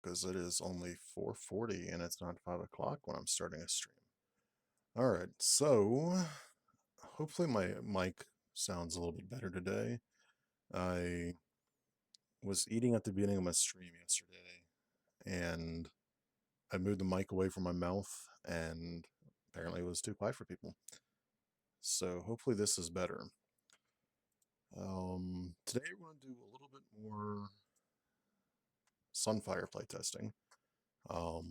because it is only 4:40 and it's not 5 o'clock when I'm starting a stream. Alright, so hopefully my mic sounds a little bit better today. I was eating at the beginning of my stream yesterday, and I moved the mic away from my mouth, and apparently it was too quiet for people. So hopefully this is better. Today we're going to do a little bit more Sunfire playtesting. I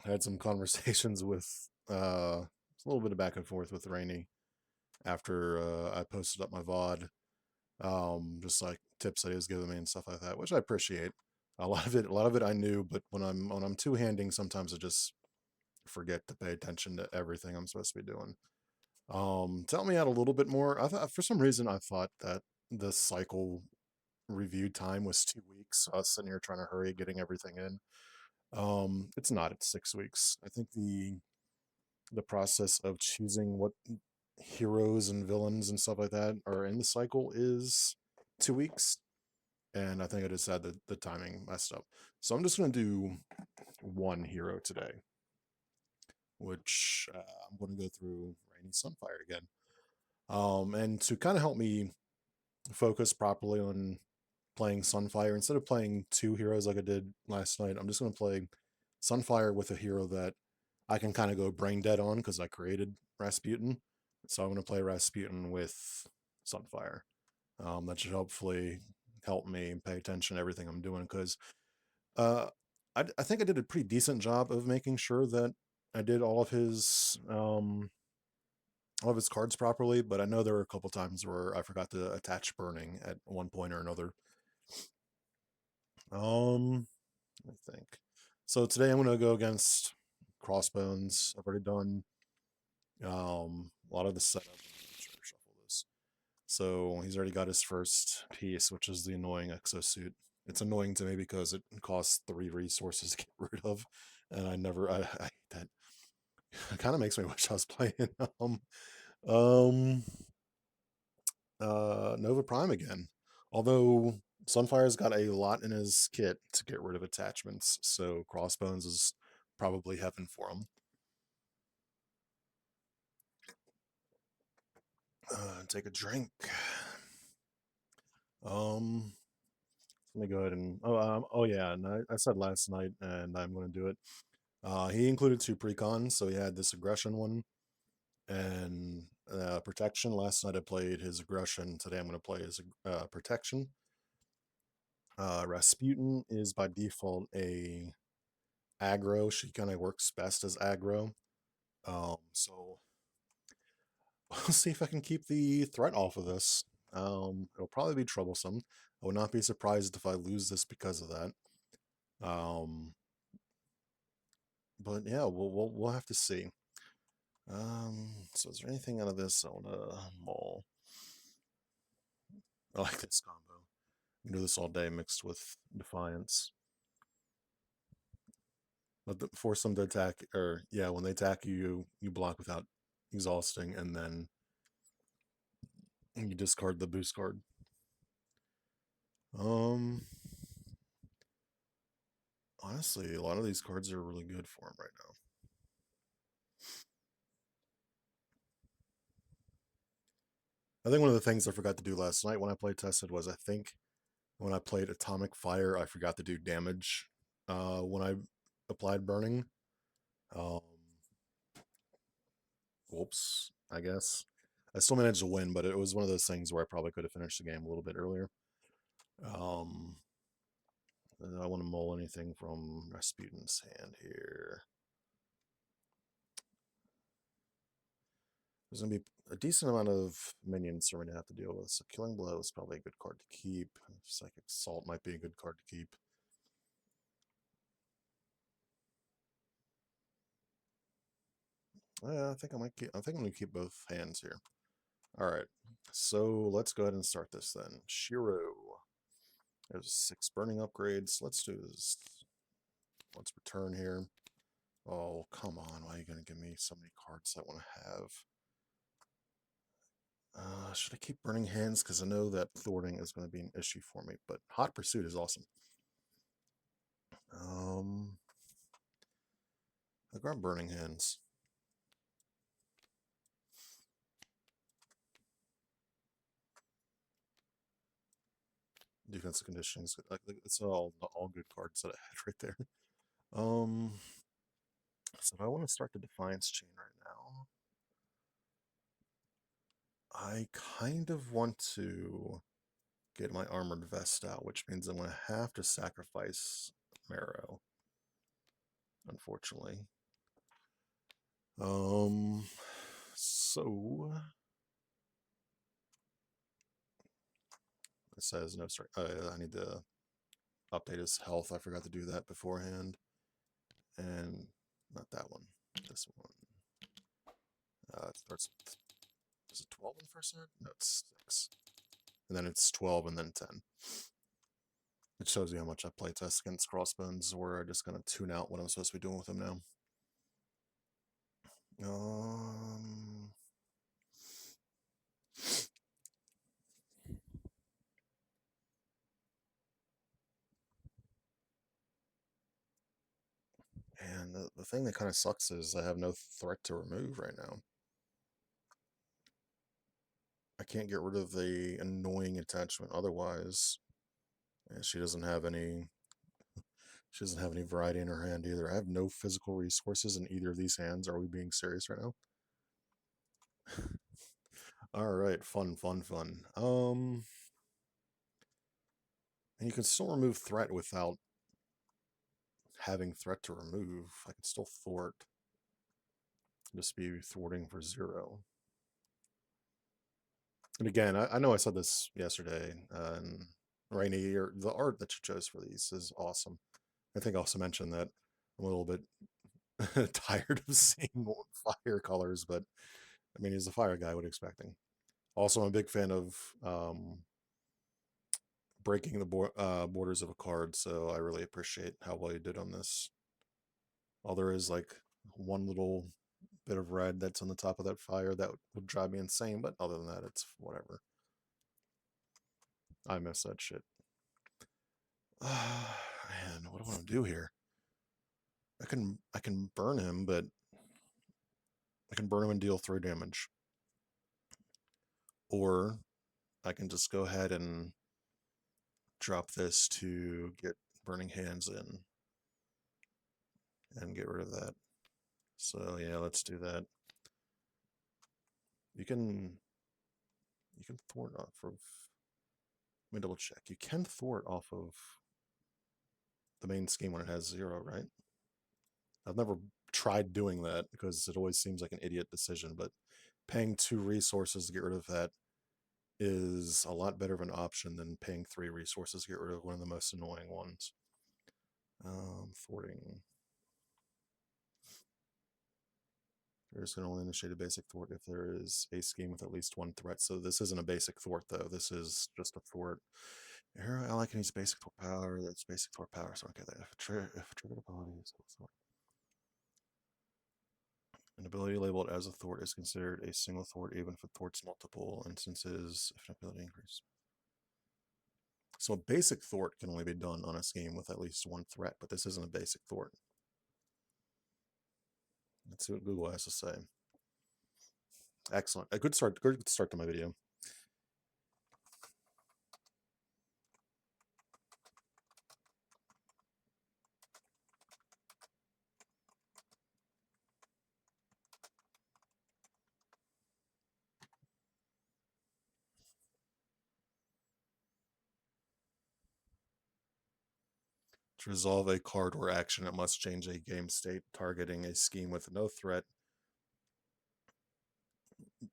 had some conversations with a little bit of back and forth with Rainey after I posted up my VOD. Just like tips that he was giving me and stuff like that, which I appreciate. A lot of it I knew, but when I'm two-handing, sometimes I just forget to pay attention to everything I'm supposed to be doing. Tell me out a little bit more. I thought for some reason I thought that the cycle review time was 2 weeks. So I was sitting here trying to hurry getting everything in. It's not. It's 6 weeks. I think the process of choosing what heroes and villains and stuff like that are in the cycle is 2 weeks. And I think I just had the timing messed up. So I'm just going to do one hero today, which I'm going to go through Rainy Sunfire again. And to kind of help me focus properly on playing Sunfire, instead of playing two heroes like I did last night, I'm just going to play Sunfire with a hero that I can kind of go brain dead on because I created Rasputin. So I'm going to play Rasputin with Sunfire. That should hopefully help me pay attention to everything I'm doing because uh, I think I did a pretty decent job of making sure that I did all of his cards properly, but I know there were a couple times where I forgot to attach burning at one point or another. I think. So today I'm going to go against Crossbones. I've already done a lot of the setup. Shuffle this. So he's already got his first piece, which is the annoying exosuit. It's annoying to me because it costs 3 resources to get rid of, and I hate that. It kind of makes me wish I was playing um Nova Prime again. Although Sunfire's got a lot in his kit to get rid of attachments, so Crossbones is probably heaven for him. Take a drink. Let me go ahead and oh yeah, and I said last night, and I'm going to do it. He included 2 precons, so he had this aggression one and protection. Last night I played his aggression. Today I'm going to play his protection. Rasputin is by default a aggro. She kind of works best as aggro. So we'll see if I can keep the threat off of this. It'll probably be troublesome. I would not be surprised if I lose this because of that. But yeah, we'll have to see. So is there anything out of this I want to maul? I like this combo. You can do this all day mixed with Defiance. But force them to attack, or yeah, when they attack you, you block without exhausting, and then you discard the boost card. Honestly, a lot of these cards are really good for him right now. I think one of the things I forgot to do last night when I played tested was I think when I played Atomic Fire, I forgot to do damage when I applied burning. Um, whoops, I guess. I still managed to win, but it was one of those things where I probably could have finished the game a little bit earlier. I want to mull anything from Rasputin's hand here. There's going to be a decent amount of minions for me to have to deal with, so Killing Blow is probably a good card to keep. Psychic Assault might be a good card to keep. I think I might keep. I think I'm going to keep both hands here. All right, so let's go ahead and start this then. Shiro. There's 6 burning upgrades. Let's do this. Let's return here. Oh, come on. Why are you going to give me so many cards I want to have? Should I keep burning hands? Because I know that thwarting is going to be an issue for me, but Hot Pursuit is awesome. I grab Burning Hands. Defensive conditions. It's all good cards that I had right there. So I want to start the Defiance chain right now. I kind of want to get my Armored Vest out, which means I'm going to have to sacrifice Marrow, unfortunately. So it says no. Sorry, I need to update his health. I forgot to do that beforehand, and not that one. This one. It starts. Is it 12 in the first set? No, it's 6. And then it's 12 and then 10. It shows you how much I play test against Crossbones, or I'm just gonna tune out what I'm supposed to be doing with him now. And the thing that kind of sucks is I have no threat to remove right now. I can't get rid of the annoying attachment otherwise. And she doesn't have any variety in her hand either. I have no physical resources in either of these hands. Are we being serious right now? All right, fun. And you can still remove threat without having threat to remove. I can still thwart. Just be thwarting for 0. And again, I know I said this yesterday, and Rainy, the art that you chose for these is awesome. I think I also mentioned that I'm a little bit tired of seeing fire colors, but I mean, he's a fire guy. What are you expecting? Also, I'm a big fan of breaking the borders of a card, so I really appreciate how well you did on this. All there is like one little bit of red that's on the top of that fire that would drive me insane, but other than that, it's whatever. I miss that shit. Man, what do I want to do here? I can burn him, but I can burn him and deal 3 damage. Or I can just go ahead and drop this to get Burning Hands in and get rid of that. So yeah, let's do that. You can thwart off of. Let me double check. You can thwart off of the main scheme when it has 0, right? I've never tried doing that because it always seems like an idiot decision, but paying 2 resources to get rid of that is a lot better of an option than paying 3 resources to get rid of one of the most annoying ones. Thwarting. There's can only initiate a basic thwart if there is a scheme with at least 1 threat. So this isn't a basic thwart, though. This is just a thwart. Here, I like needs basic thwart power. That's basic thwart power. So okay, if a triggered ability is thwart. An ability labeled as a thwart is considered a single thwart, even if it thwarts multiple instances. If an ability increases. So a basic thwart can only be done on a scheme with at least 1 threat, but this isn't a basic thwart. Let's see what Google has to say. Excellent. A good start to my video. To resolve a card or action, it must change a game state targeting a scheme with no threat.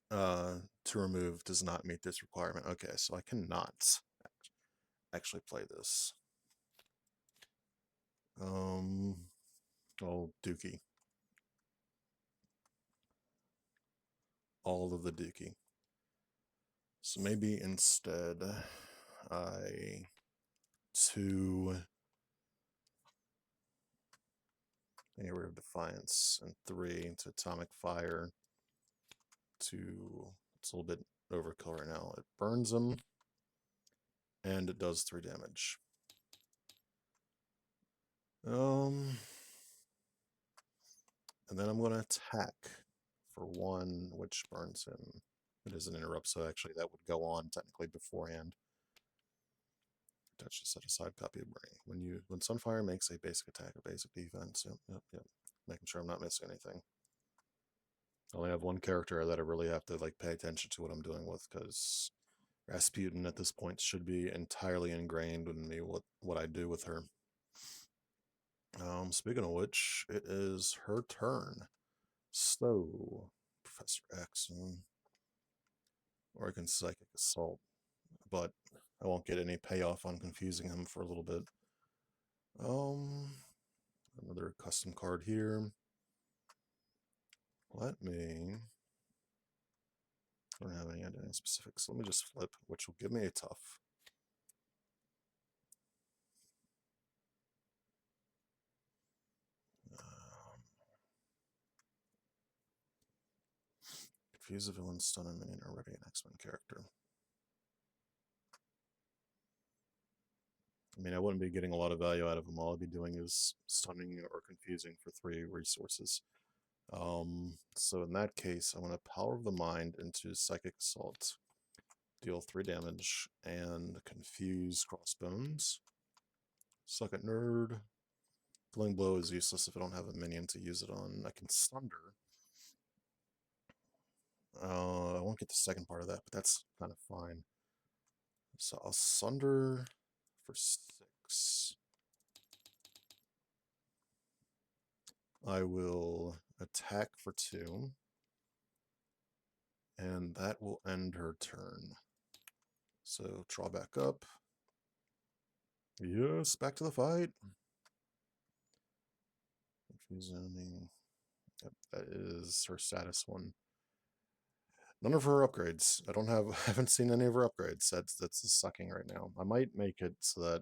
To remove does not meet this requirement. Okay, so I cannot actually play this. Oh, Dookie. All of the Dookie. So maybe instead I get rid of Defiance, and 3 into Atomic Fire. It's a little bit overkill right now. It burns them, and it does 3 damage. And then I'm going to attack for 1, which burns him. It is an interrupt, so actually that would go on technically beforehand. Touch to set aside copy of brain. When Sunfire makes a basic attack or basic defense, yep. Making sure I'm not missing anything. I only have one character that I really have to like pay attention to what I'm doing with, because Rasputin at this point should be entirely ingrained in me what I do with her. Speaking of which, it is her turn. So, Professor X, or I can Psychic Assault, but I won't get any payoff on confusing him for a little bit. Another custom card here. I don't have any identity specifics. Let me just flip, which will give me a tough. Confuse a villain, stun a minion, already an X-Men character. I mean, I wouldn't be getting a lot of value out of them. All I'd be doing is stunning or confusing for 3 resources. So in that case, I'm going to Power of the Mind into Psychic Assault, deal 3 damage, and confuse Crossbones. Suck it, nerd. Killing Blow is useless if I don't have a minion to use it on. I can Sunder. I won't get the second part of that, but that's kind of fine. So I'll Sunder for 6. I will attack for 2. And that will end her turn. So draw back up. Yes, back to the fight. Zoning. Yep, that is her status 1. None of her upgrades. I haven't seen any of her upgrades. That's sucking right now. I might make it so that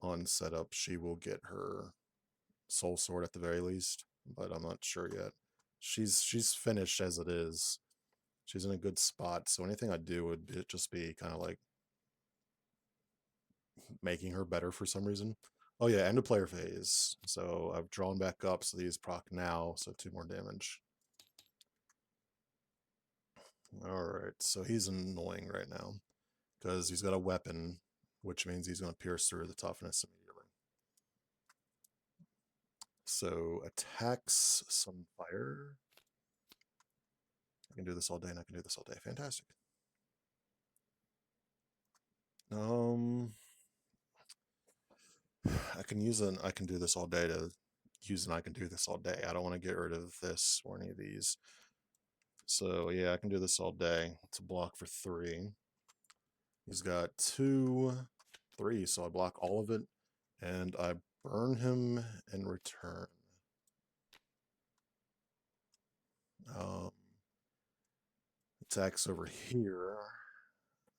on setup she will get her soul sword at the very least, but I'm not sure yet. She's finished as it is. She's in a good spot, so anything I do would just be kind of like making her better for some reason. Oh yeah, end of player phase. So I've drawn back up, so these proc now, so 2 more damage. Alright, so he's annoying right now, because he's got a weapon, which means he's going to pierce through the toughness immediately. So attacks Sunfire. I can do this all day, and I can do this all day. Fantastic. I can do this all day to use an I can do this all day. I don't want to get rid of this or any of these. So yeah, I can do this all day. It's a block for 3. He's got 2, 3, so I block all of it, and I burn him in return. Attacks over here.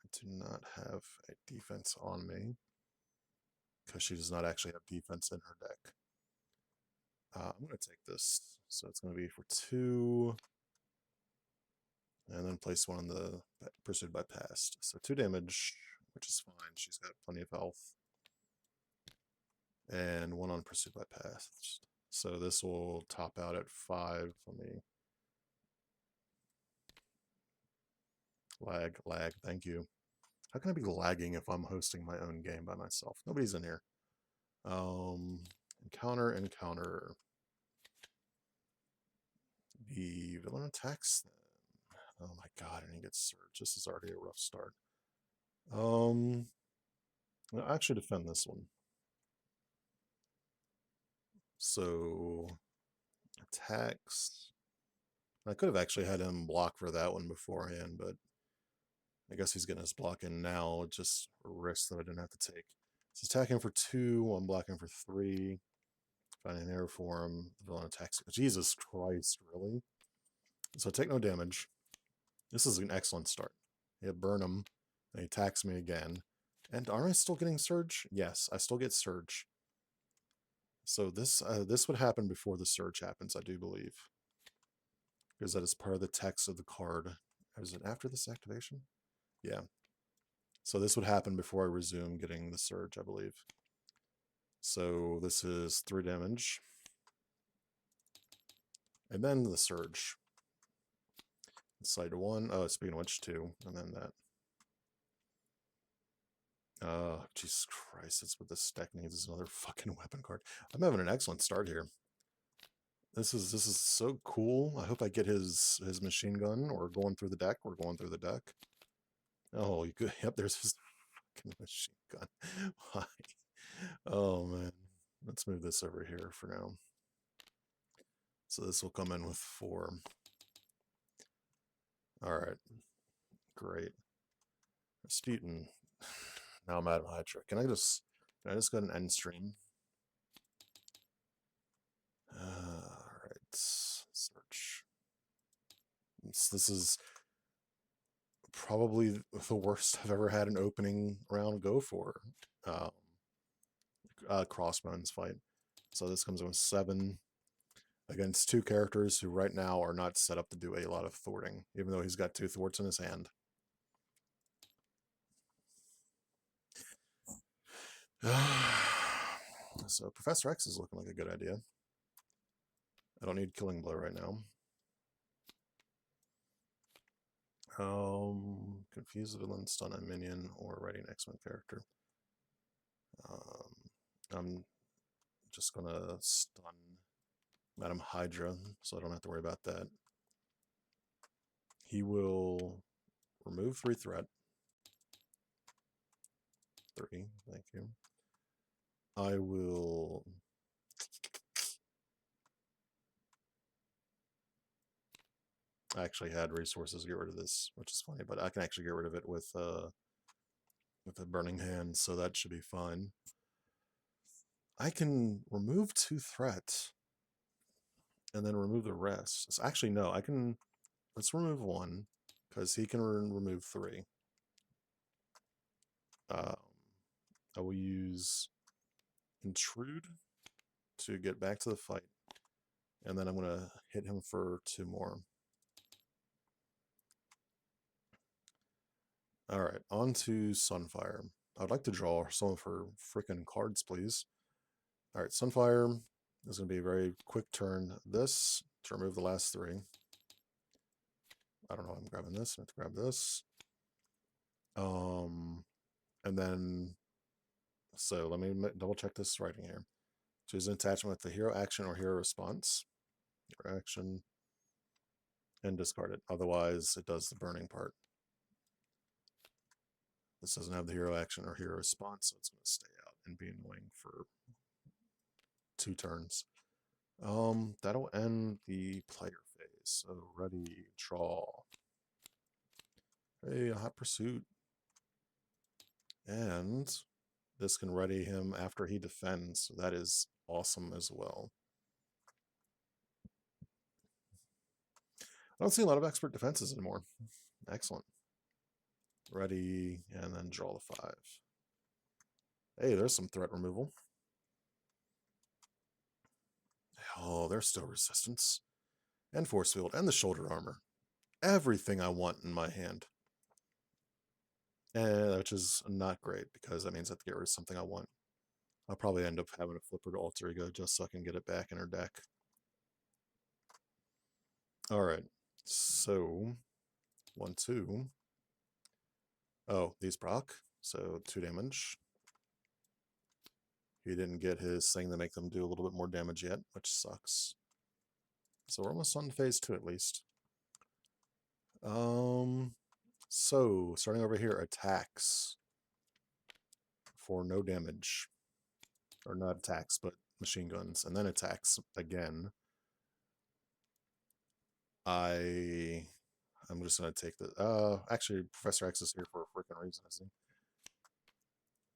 I do not have a defense on me, because she does not actually have defense in her deck. I'm going to take this, so it's going to be for 2, and then place 1 on the Pursued by Past. So 2 damage, which is fine. She's got plenty of health. And 1 on Pursued by Past. So this will top out at 5 for me. Lag, thank you. How can I be lagging if I'm hosting my own game by myself? Nobody's in here. Encounter. The villain attacks them. Oh my god, and he gets surged. This is already a rough start. I'll actually defend this one. So attacks. I could have actually had him block for that one beforehand, but I guess he's getting his block in now. Just a risk that I didn't have to take. He's attacking for 2. I'm blocking for 3. Find an error for him. The villain attacks. Jesus Christ, really? So I take no damage. This is an excellent start. Yeah, burn him. And he attacks me again. And aren't I still getting Surge? Yes, I still get Surge. So this would happen before the Surge happens, I do believe. Because that is part of the text of the card. Is it after this activation? Yeah. So this would happen before I resume getting the Surge, I believe. So this is 3 damage. And then the surge. Side 1. Oh, speaking of which, 2. And then that. Jesus Christ, that's what this deck needs, is another fucking weapon card. I'm having an excellent start here. This is so cool. I hope I get his machine gun, or going through the deck. We're going through the deck. Oh, you could. Yep, there's his fucking machine gun. Why? Oh man. Let's move this over here for now. So this will come in with 4. Alright. Great. Rasputin. Now I'm out of Hydra. Can I just go ahead and end stream? Alright. Search. This is probably the worst I've ever had an opening round go for. Crossbones fight. So this comes in with 7 against 2 characters who right now are not set up to do a lot of thwarting, even though he's got 2 thwarts in his hand. So Professor X is looking like a good idea. I don't need Killing Blow right now. Confuse the villain, stun a minion, or writing an X-Men character. I'm just gonna stun Madam Hydra, so I don't have to worry about that. He will remove 3 threat. 3, thank you. I will... I actually had resources to get rid of this, which is funny, but I can actually get rid of it with a Burning Hand, so that should be fine. I can remove 2 threat and then remove the rest. So actually, no, I can... Let's remove 1, because he can remove 3. I will use Intrude to get back to the fight, and then I'm going to hit him for 2 more. Alright, on to Sunfire. I'd like to draw some of her freaking cards, please. Alright, Sunfire is going to be a very quick turn. This to remove the last 3. I don't know, I'm grabbing this, I have to grab this. And then, so let me double check this writing here. Choose an attachment with the hero action or hero response. Hero action, and discard it. Otherwise, it does the burning part. This doesn't have the hero action or hero response, so it's going to stay out and be annoying for 2 turns. That'll end the player phase. So ready, draw. Hey, a hot pursuit. And this can ready him after he defends. So that is awesome as well. I don't see a lot of expert defenses anymore. Excellent. Ready, and then draw the 5. Hey, there's some threat removal. Oh, there's still resistance. And force field, and the shoulder armor. Everything I want in my hand. Which is not great, because that means I have to get rid of something I want. I'll probably end up having a flipper to alter ego just so I can get it back in her deck. Alright, so 1, 2. Oh, these proc, so 2 damage. He didn't get his thing to make them do a little bit more damage yet, which sucks. So we're almost on phase 2 at least. So starting over here, attacks for no damage. Or not attacks, but machine guns, and then attacks again. I'm just gonna take the actually Professor X is here for a freaking reason, isn't he?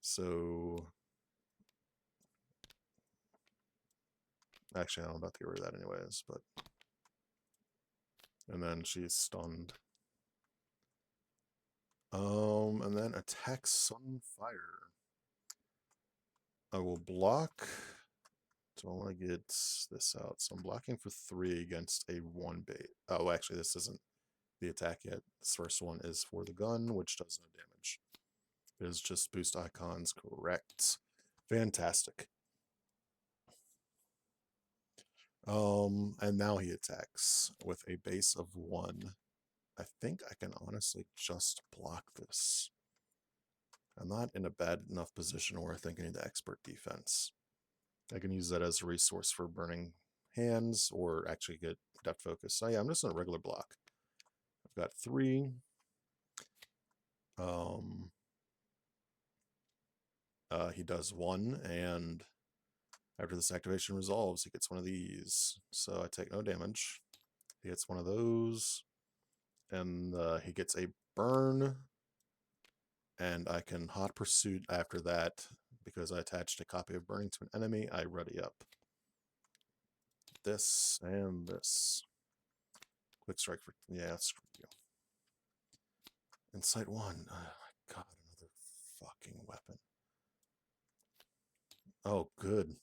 So actually I'm about to get rid of that anyways, but and then she's stunned. And then attack Sunfire. I will block. So I want to get this out. So I'm blocking for 3 against a 1 bait. Oh, actually, this isn't the attack yet. This first one is for the gun, which does no damage. It is just boost icons, correct. Fantastic. And now he attacks with a base of 1. I think I can honestly just block this. I'm not in a bad enough position where I think I need the expert defense. I can use that as a resource for burning hands or actually get depth focus. So yeah, I'm just in a regular block. I've got 3. He does 1, and after this activation resolves, he gets one of these. So I take no damage. He gets one of those, and he gets a burn, and I can hot pursuit after that because I attached a copy of burning to an enemy. I ready up this and this. Quick strike for, yeah, screw you. Insight 1. Oh my god, another fucking weapon. Oh, good.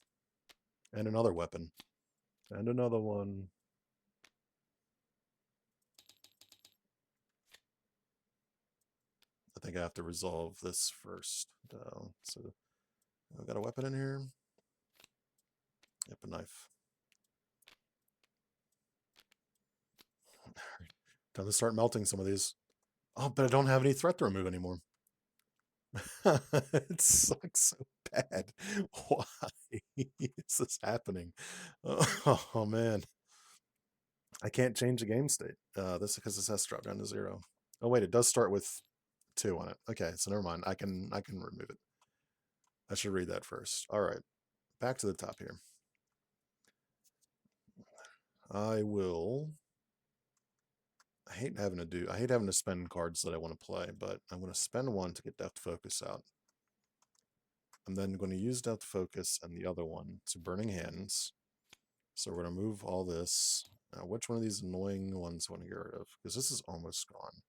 And another weapon. And another one. I think I have to resolve this first. So I've got a weapon in here. Yep, a knife. Time to start melting some of these. Oh, but I don't have any threat to remove anymore. It sucks so bad. Why is this happening? Oh man. I can't change the game state. This is because this has to drop down to 0. Oh wait, it does start with 2 on it. Okay, so never mind. I can remove it. I should read that first. All right, back to the top here. I hate having to spend cards that I want to play, but I'm going to spend 1 to get Depth Focus out. I'm then going to use Depth Focus and the other one to Burning Hands. So we're going to move all this. Now, which one of these annoying ones I want to get rid of? Because this is almost gone.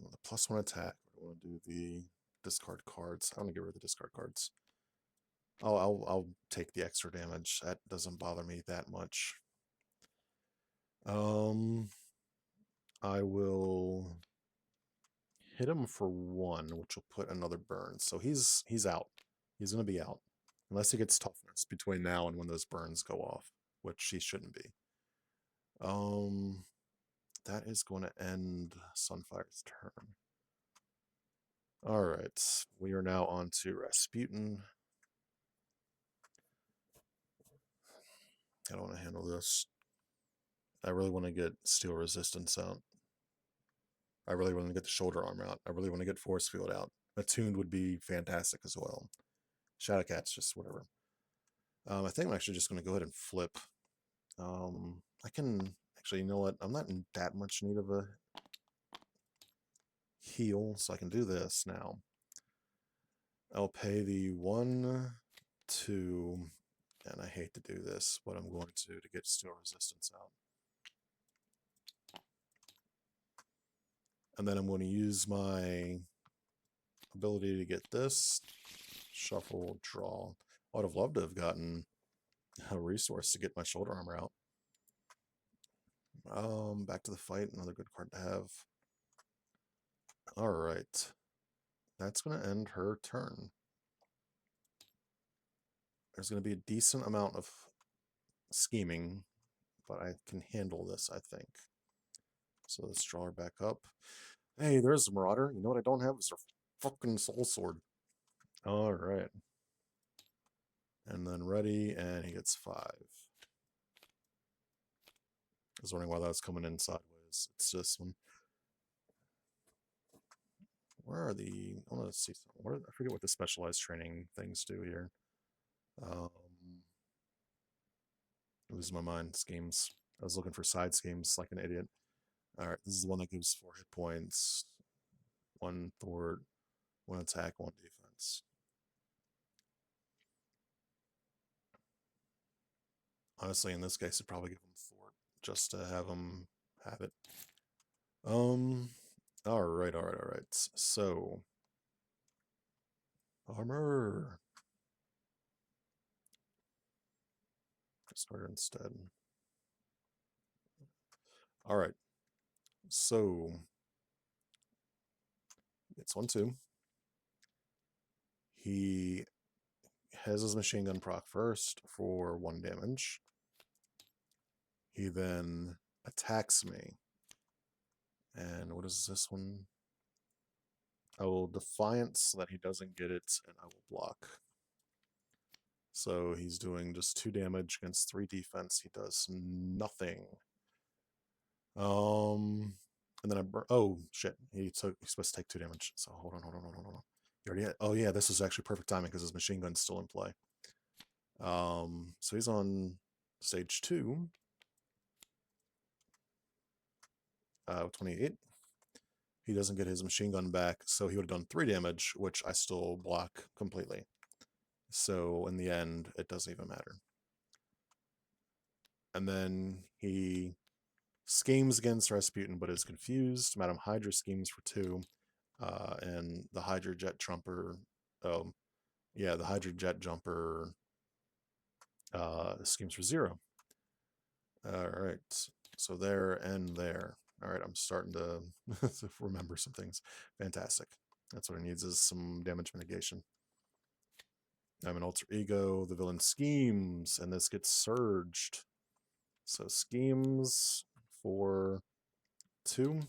The +1 attack. I want to do the discard cards. I want to get rid of the discard cards. Oh, I'll take the extra damage. That doesn't bother me that much. I will hit him for 1, which will put another burn. So he's out. He's gonna be out unless he gets toughness between now and when those burns go off, which he shouldn't be. That is going to end Sunfire's turn. All right, we are now on to Rasputin. I don't want to handle this. I really want to get Steel Resistance out. I really want to get the Shoulder Armor out. I really want to get Force Field out. Attuned would be fantastic as well. Shadowcat's just whatever. I think I'm actually just going to go ahead and flip. I can actually, you know what? I'm not in that much need of a heal, so I can do this now. I'll pay the 1, 2, and I hate to do this, but I'm going to get Steel Resistance out. And then I'm going to use my ability to get this. Shuffle, draw. I would have loved to have gotten a resource to get my Shoulder Armor out. Back to the fight, another good card to have. All right. That's going to end her turn. There's going to be a decent amount of scheming, but I can handle this, I think. So let's draw her back up. Hey, there's a Marauder. You know what I don't have is her fucking Soul Sword. All right. And then ready, and he gets 5. I was wondering why that was coming in sideways. It's this one. Where are the... I want to see something. I forget what the specialized training things do here. Losing my mind. Schemes. I was looking for side schemes like an idiot. Alright, this is the one that gives 4 hit points. 1 thwart, 1 attack, 1 defense. Honestly, in this case, I'd probably give him thwart just to have him have it. Alright. So, armor. Discard instead. Alright. So, it's 1, 2. He has his machine gun proc first for 1 damage. He then attacks me. And what is this one? I will Defiance so that he doesn't get it, and I will block. So he's doing just 2 damage against 3 defense. He does nothing. And then oh shit, he's supposed to take 2 damage. So hold on. He already had, oh yeah, this is actually perfect timing because his machine gun's still in play. So he's on stage 2. 28. He doesn't get his machine gun back, so he would have done 3 damage, which I still block completely. So in the end, it doesn't even matter. And then he schemes against Rasputin, but is confused. Madame Hydra schemes for 2. And the Hydra Jet Jumper, the Hydra Jet Jumper schemes for 0. Alright, so there and there. Alright, I'm starting to remember some things. Fantastic. That's what it needs, is some damage mitigation. I'm an alter ego. The villain schemes, and this gets surged. So schemes for 2.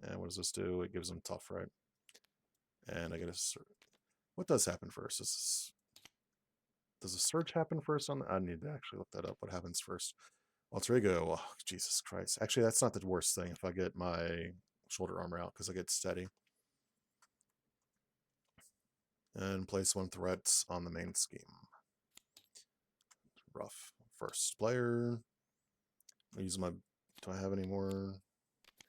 And what does this do? It gives him tough, right? And I get a surge. What does happen first? Does a surge happen first on I need to actually look that up. What happens first? Alter ego. Oh, Jesus Christ. Actually, that's not the worst thing if I get my shoulder armor out, because I get steady. And place 1 threat on the main scheme. Rough. First player. I use my. Do I have any more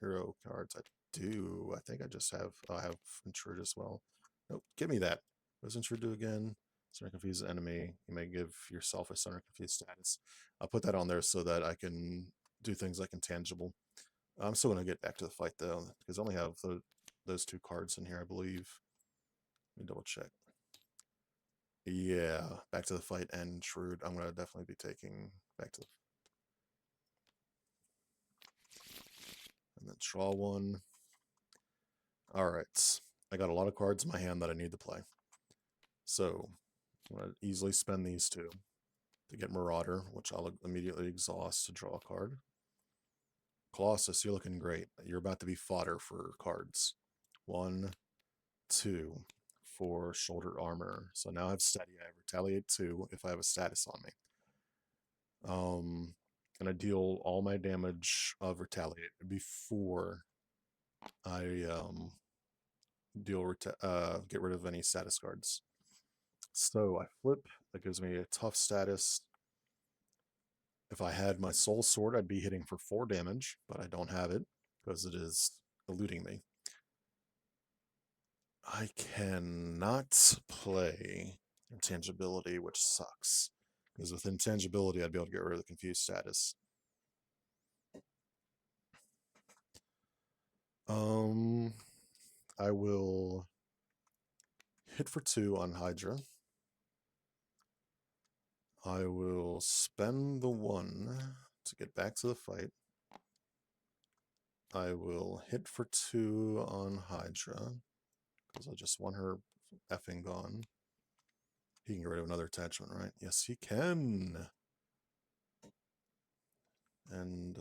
hero cards? I do. I think I just have. Oh, I have Insured as well. Nope. Give me that. What does Insured do again? Center Confused enemy. You may give yourself a Center Confused status. I'll put that on there so that I can do things like Intangible. I'm still going to get back to the fight, though, because I only have those 2 cards in here, I believe. Let me double check. Yeah, back to the fight and Shrewd. I'm going to definitely be taking back to the... And then draw 1. Alright. I got a lot of cards in my hand that I need to play. So, I'm going to easily spend these 2 to get Marauder, which I'll immediately exhaust to draw a card. Colossus, you're looking great. You're about to be fodder for cards. 1, 2 for shoulder armor. So now I have steady. I have retaliate 2 if I have a status on me. And I deal all my damage of retaliate before I get rid of any status cards. So I flip. That gives me a tough status. If I had my soul sword, I'd be hitting for 4 damage, but I don't have it because it is eluding me. I cannot play Intangibility, which sucks. Because with Intangibility, I'd be able to get rid of the confused status. I will hit for 2 on Hydra. I will spend the 1 to get back to the fight. I will hit for 2 on Hydra, because I just want her effing gone. He can get rid of another attachment, right? Yes, he can. And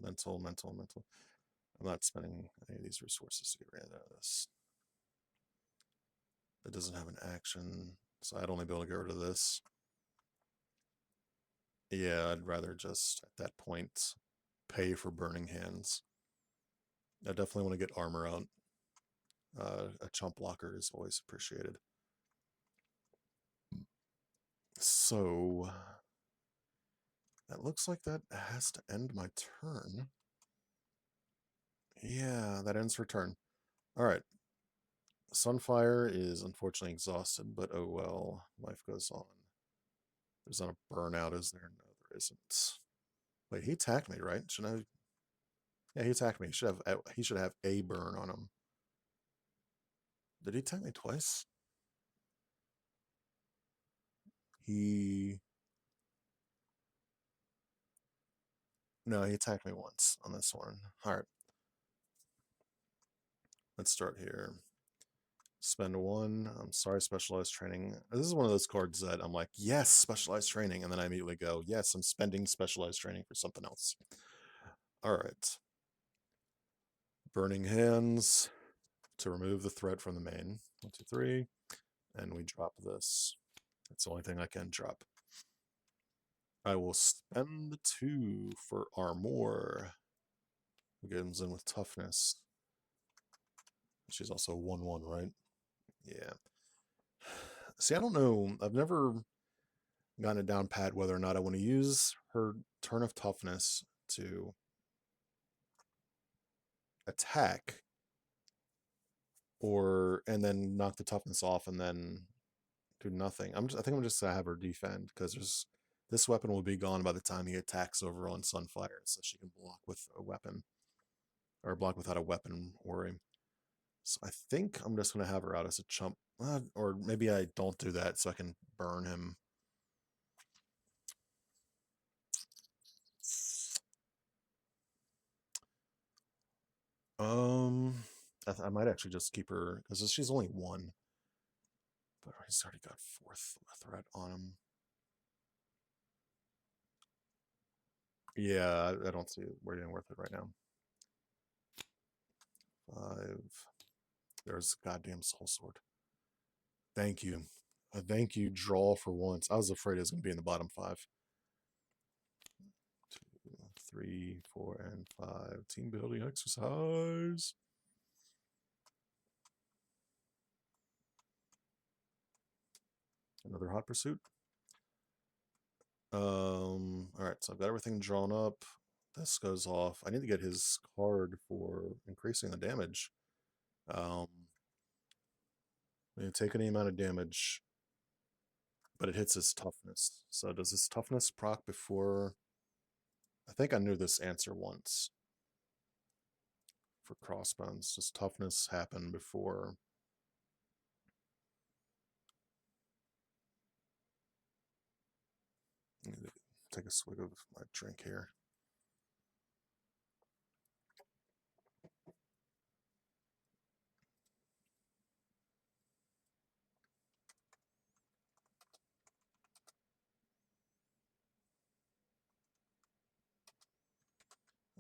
mental. I'm not spending any of these resources to get rid of this. It doesn't have an action, so I'd only be able to get rid of this. Yeah, I'd rather just, at that point, pay for Burning Hands. I definitely want to get armor out. A chump blocker is always appreciated. So, that looks like that has to end my turn. Yeah, that ends her turn. Alright. Sunfire is unfortunately exhausted, but oh well. Life goes on. There's not a burnout, is there? No, there isn't. Wait, he attacked me, right? Should I? Yeah, he attacked me. He should have a burn on him. Did he attack me twice? No, he attacked me once on this one. Alright. Let's start here. Spend one. I'm sorry, specialized training. This is one of those cards that I'm like, yes, specialized training. And then I immediately go, yes, I'm spending specialized training for something else. All right. Burning Hands to remove the threat from the main. 1, 2, 3. And we drop this. That's the only thing I can drop. I will spend the 2 for armor. Begins in with toughness. She's also 1/1, right? Yeah. See, I don't know. I've never gotten it down pat whether or not I want to use her turn of toughness to attack and then knock the toughness off and then do nothing. I think I'm just gonna have her defend because this weapon will be gone by the time he attacks over on Sunfire, so she can block with a weapon or block without a weapon worry. So I think I'm just gonna have her out as a chump, or maybe I don't do that so I can burn him. I might actually just keep her because she's only 1, but he's already got 4th threat on him. Yeah, I don't see it being worth it right now. 5. There's goddamn soul sword. Thank you. Thank you, draw for once. I was afraid it was going to be in the bottom 5. 2, 3, 4, and 5. Team building exercise. Another hot pursuit. Alright, so I've got everything drawn up. This goes off. I need to get his card for increasing the damage. You take any amount of damage, but it hits his toughness. So does his toughness proc before? I think I knew this answer once. For crossbones, does toughness happen before? I need to take a swig of my drink here.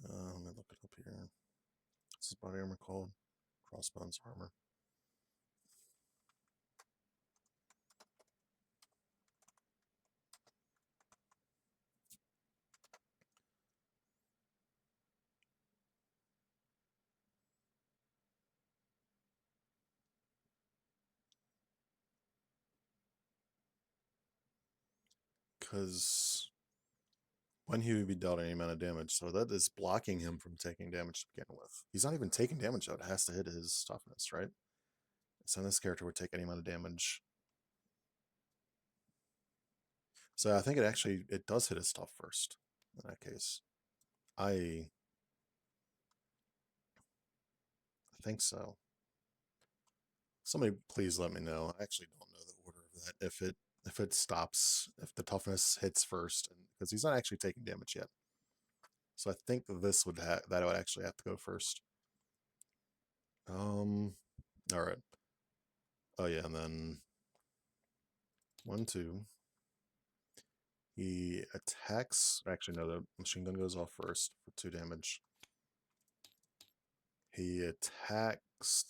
Let me look it up here. What's his body armor called? Crossbones armor. Because when he would be dealt any amount of damage, so that is blocking him from taking damage to begin with. He's not even taking damage out. It has to hit his toughness, right? So this character would take any amount of damage. So I think it does hit his stuff first in that case. I think so. Somebody please let me know. I actually don't know the order of that. If it stops, if the toughness hits first, because he's not actually taking damage yet. So I think this would that would actually have to go first. All right. Oh yeah, and then 1, 2. He attacks. Actually, no, the machine gun goes off first for 2 damage. He attacks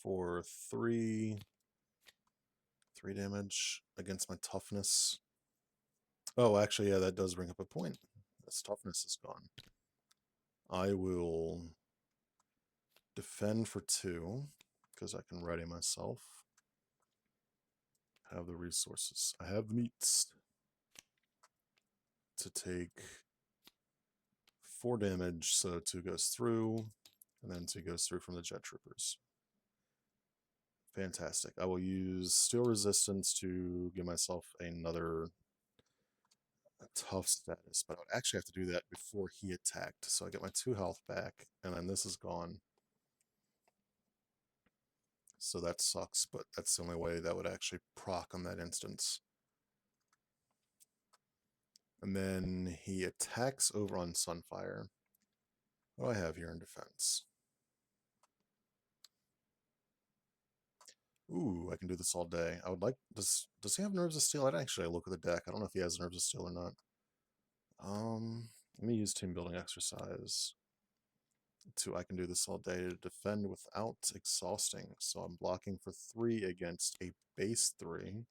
for 3 damage against my toughness. Oh, actually, yeah, that does bring up a point. This toughness is gone. I will defend for 2 because I can ready myself. Have the resources. I have the meats to take 4 damage, so 2 goes through, and then 2 goes through from the jet troopers. Fantastic. I will use steel resistance to give myself another tough status, but I would actually have to do that before he attacked. So I get my 2 health back, and then this is gone. So that sucks, but that's the only way that would actually proc on that instance. And then he attacks over on Sunfire. What do I have here in defense? Ooh, I can do this all day. I would like. Does he have Nerves of Steel? I'd actually look at the deck. I don't know if he has Nerves of Steel or not. Let me use team building exercise. I can do this all day to defend without exhausting. So I'm blocking for 3 against a base 3.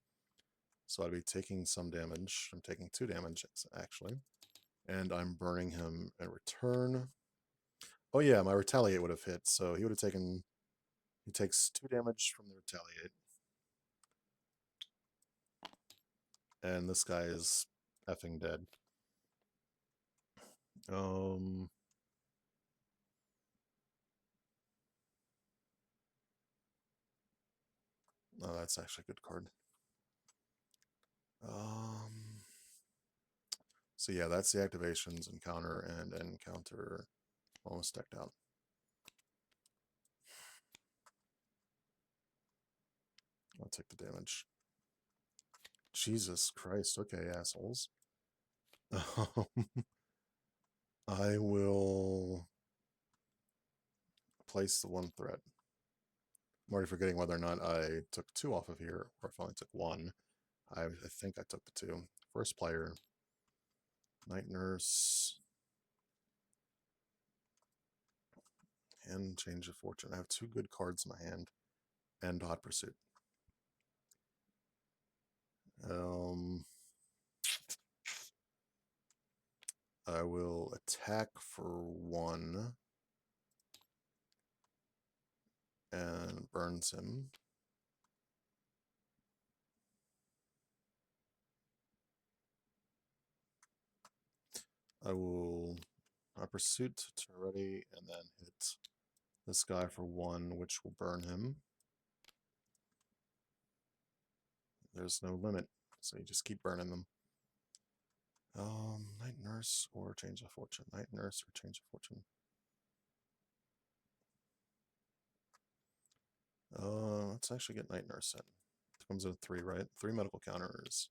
So I'd be taking some damage. I'm taking 2 damage actually, and I'm burning him in return. Oh yeah, my retaliate would have hit. So he would have taken. He takes 2 damage from the retaliate. And this guy is effing dead. Oh, that's actually a good card. Um, so yeah, that's the activations, encounter, and encounter almost decked out. I'll take the damage. Jesus Christ, okay, assholes. I will place the 1 threat. I'm already forgetting whether or not I took 2 off of here, or if I only took 1. I think I took the 2. First player, Night Nurse, and Change of Fortune. I have 2 good cards in my hand, and Hot Pursuit. I will attack for 1 and burns him. I will Pursuit to ready and then hit this guy for 1, which will burn him. There's no limit, so you just keep burning them. Night Nurse or Change of Fortune. Night Nurse or Change of Fortune. Let's actually get Night Nurse in. It comes in 3, right? 3 medical counters.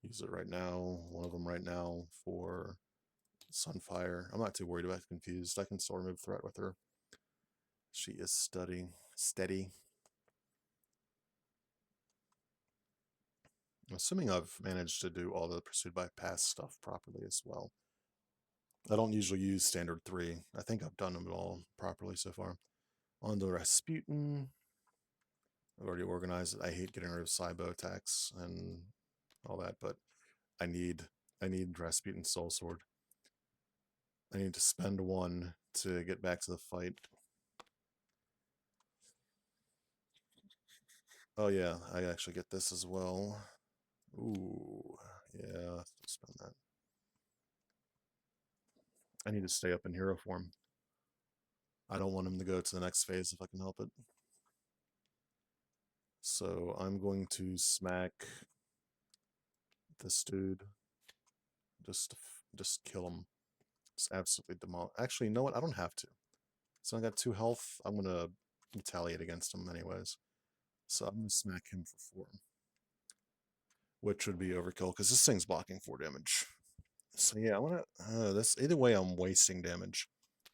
Use it right now. One of them right now for Sunfire. I'm not too worried about Confused. I can still remove threat with her. She is steady. I'm assuming I've managed to do all the Pursued by Past stuff properly as well. I don't usually use standard 3. I think I've done them all properly so far. On to Rasputin. I've already organized it. I hate getting rid of Cybo attacks and all that, but I need Rasputin's Soul Sword. I need to spend 1 to get back to the fight. Oh yeah, I actually get this as well. Ooh, yeah, let's spend that. I need to stay up in hero form. I don't want him to go to the next phase if I can help it. So I'm going to smack this dude. Just kill him. Just absolutely demolish. Actually, you know what? I don't have to. So I got 2 health. I'm gonna retaliate against him anyways. So I'm gonna smack him for 4, which would be overkill because this thing's blocking 4 damage. So yeah, I wanna. This either way, I'm wasting damage.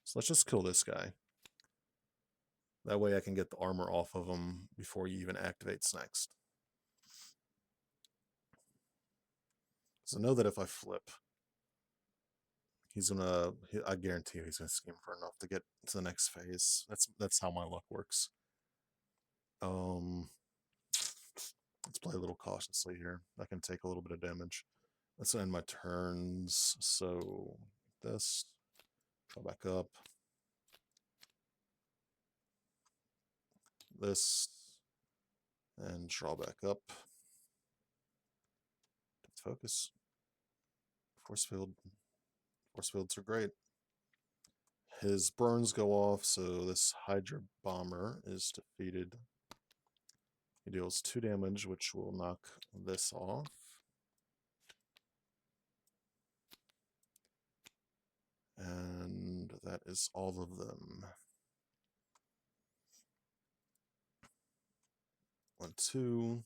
So let's just kill this guy. That way I can get the armor off of him before he even activates next. So know that if I flip, he's gonna. I guarantee you he's gonna scheme for enough to get to the next phase. That's how my luck works. Let's play a little cautiously here. I can take a little bit of damage. Let's end my turns. So this, go back up. This, and draw back up. Focus. Force field. Force fields are great. His burns go off, so this Hydra Bomber is defeated. He deals 2 damage, which will knock this off. And that is all of them. 1, 2.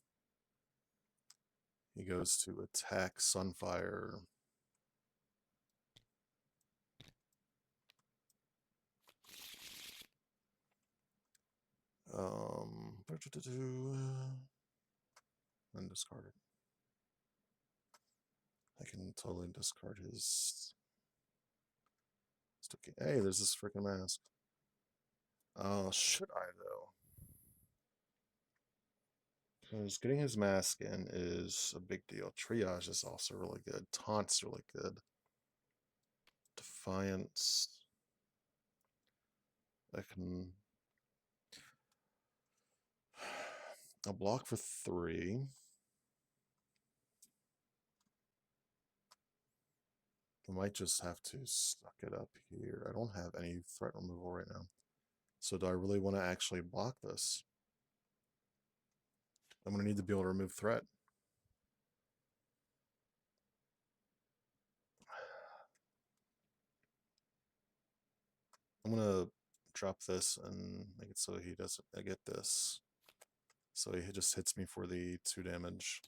He goes to attack Sunfire. And discard it. I can totally discard his. Hey, there's this freaking mask. Should I though? Because getting his mask in is a big deal. Triage is also really good. Taunt's really good. Defiance. I can. I'll block for 3. I might just have to suck it up here. I don't have any threat removal right now. So do I really want to actually block this? I'm going to need to be able to remove threat. I'm going to drop this and make it so he doesn't get this. So he just hits me for the 2 damage.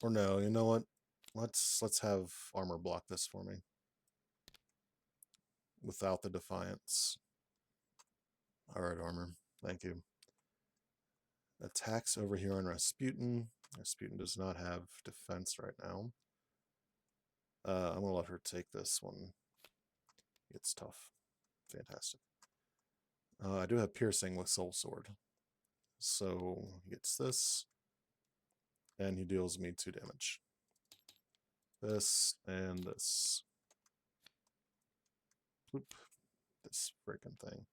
Or no, you know what? Let's have armor block this for me. Without the defiance. Alright, armor. Thank you. Attacks over here on Rasputin. Rasputin does not have defense right now. I'm going to let her take this one. It's tough. Fantastic. I do have piercing with Soul Sword. So he gets this. And he deals me 2 damage. This and this. Whoop. This freaking thing.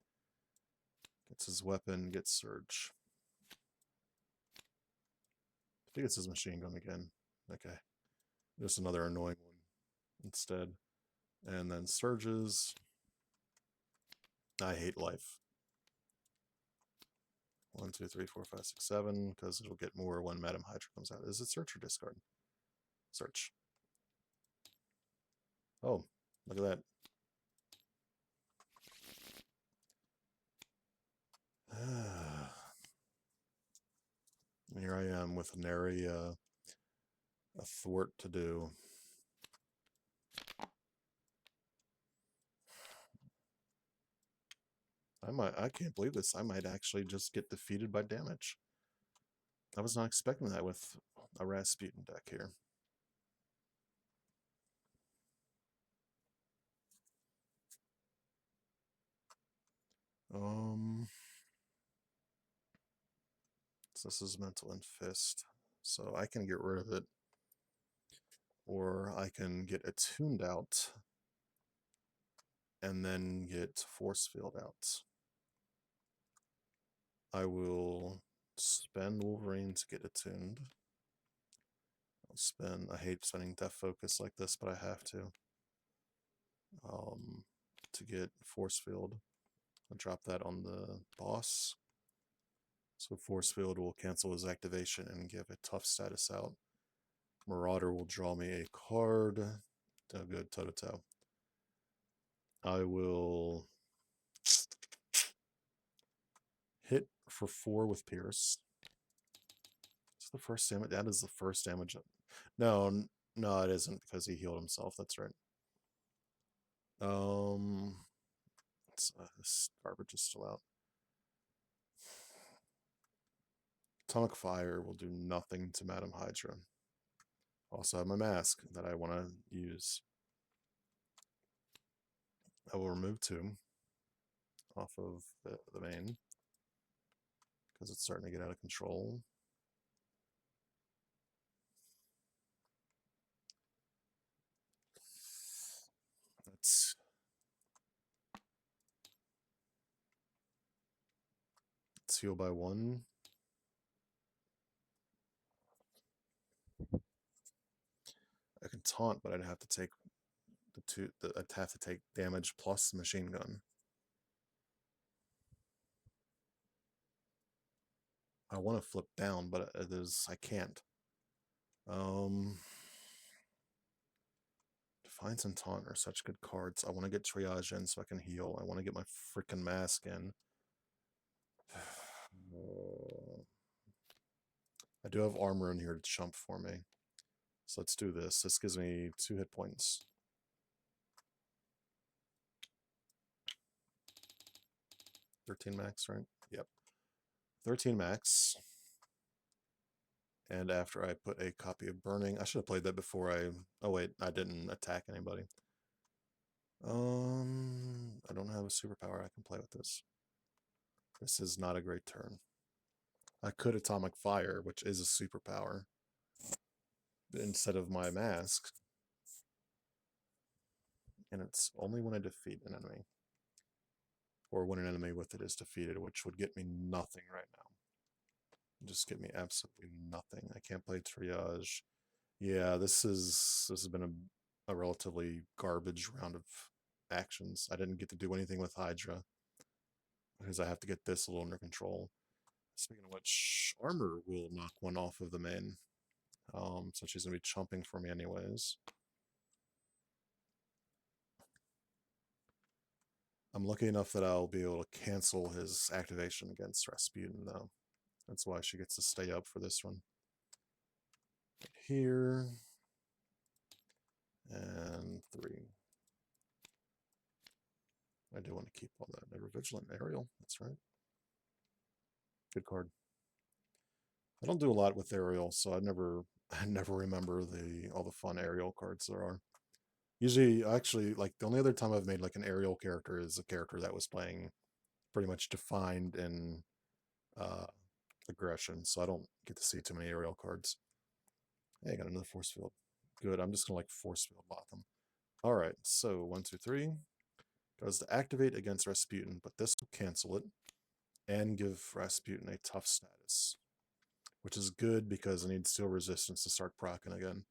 Gets his weapon, gets Surge. I think it's his machine gun again. Okay. Just another annoying one instead. And then Surges. I hate life. 1, 2, 3, 4, 5, 6, 7, because it'll get more when Madam Hydra comes out. Is it search or discard? Search. Oh, look at that. Here I am with nary a thwart to do. I can't believe this. I might actually just get defeated by damage. I was not expecting that with a Rasputin deck here. So this is Mental and Fist. So I can get rid of it. Or I can get Attuned out. And then get Force Field out. I will spend Wolverine to get Attuned. I'll spend, I hate spending Death Focus like this, but I have to. To get Force Field. I'll drop that on the boss. So Force Field will cancel his activation and give a tough status out. Marauder will draw me a card. Oh, good, toe-to-toe. I will hit for 4 with Pierce. Is the first damage? That is the first damage. No, it isn't because he healed himself. That's right. This garbage is still out. Atomic Fire will do nothing to Madam Hydra. Also have my mask that I want to use. I will remove 2 off of the main because it's starting to get out of control. Let's heal by 1. I can taunt, but I'd have to take I'd have to take damage plus the machine gun. I want to flip down, but I can't. Defiance and Taunt are such good cards. I want to get Triage in so I can heal. I want to get my freaking mask in. I do have armor in here to chump for me. So let's do this. This gives me 2 hit points. $13 max, right? Yep. 13 max. And after I put a copy of Burning, I should have played that before I... Oh wait, I didn't attack anybody. I don't have a superpower I can play with this. This is not a great turn. I could Atomic Fire, which is a superpower, instead of my mask. And it's only when I defeat an enemy. Or when an enemy with it is defeated, which would get me nothing right now. Just get me absolutely nothing. I can't play Triage. Yeah, this has been a relatively garbage round of actions. I didn't get to do anything with Hydra because I have to get this a little under control. Speaking of which, Armor will knock one off of the main. So she's gonna be chumping for me anyways. I'm lucky enough that I'll be able to cancel his activation against Rasputin though. That's why she gets to stay up for this one. Here. And 3. I do want to keep all that. Ever Vigilant Aerial, that's right. Good card. I don't do a lot with Aerial, so I never remember all the fun Aerial cards there are. Usually, actually, like the only other time I've made like an Aerial character is a character that was playing pretty much defined in aggression, so I don't get to see too many Aerial cards. Hey, I got another Force Field. Good, I'm just gonna like Force Field bot them. Alright, so 1, 2, 3. Goes to activate against Rasputin, but this will cancel it and give Rasputin a tough status, which is good because I need Steel Resistance to start proccing again.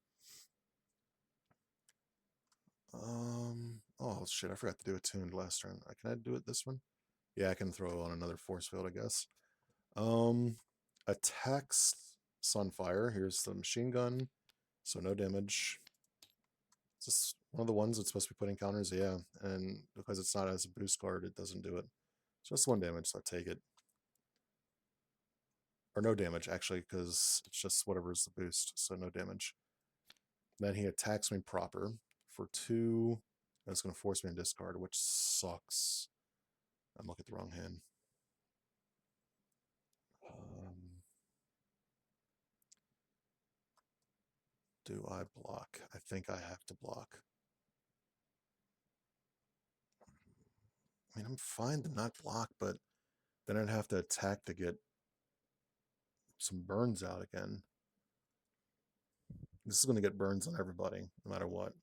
Oh shit, I forgot to do a tuned last turn. Can I do it this one? Yeah, I can throw on another Force Field, I guess. Attacks Sunfire. Here's the machine gun, so no damage. Is this one of the ones that's supposed to be putting counters? Yeah, and because it's not as a boost card, it doesn't do it. Just 1 damage, so I take it. Or no damage, actually, because it's just whatever's the boost, so no damage. Then he attacks me proper for 2. That's going to force me to discard, which sucks. I'm looking at the wrong hand. Do I block? I think I have to block. I mean, I'm fine to not block, but then I'd have to attack to get some burns out again. This is going to get burns on everybody, no matter what.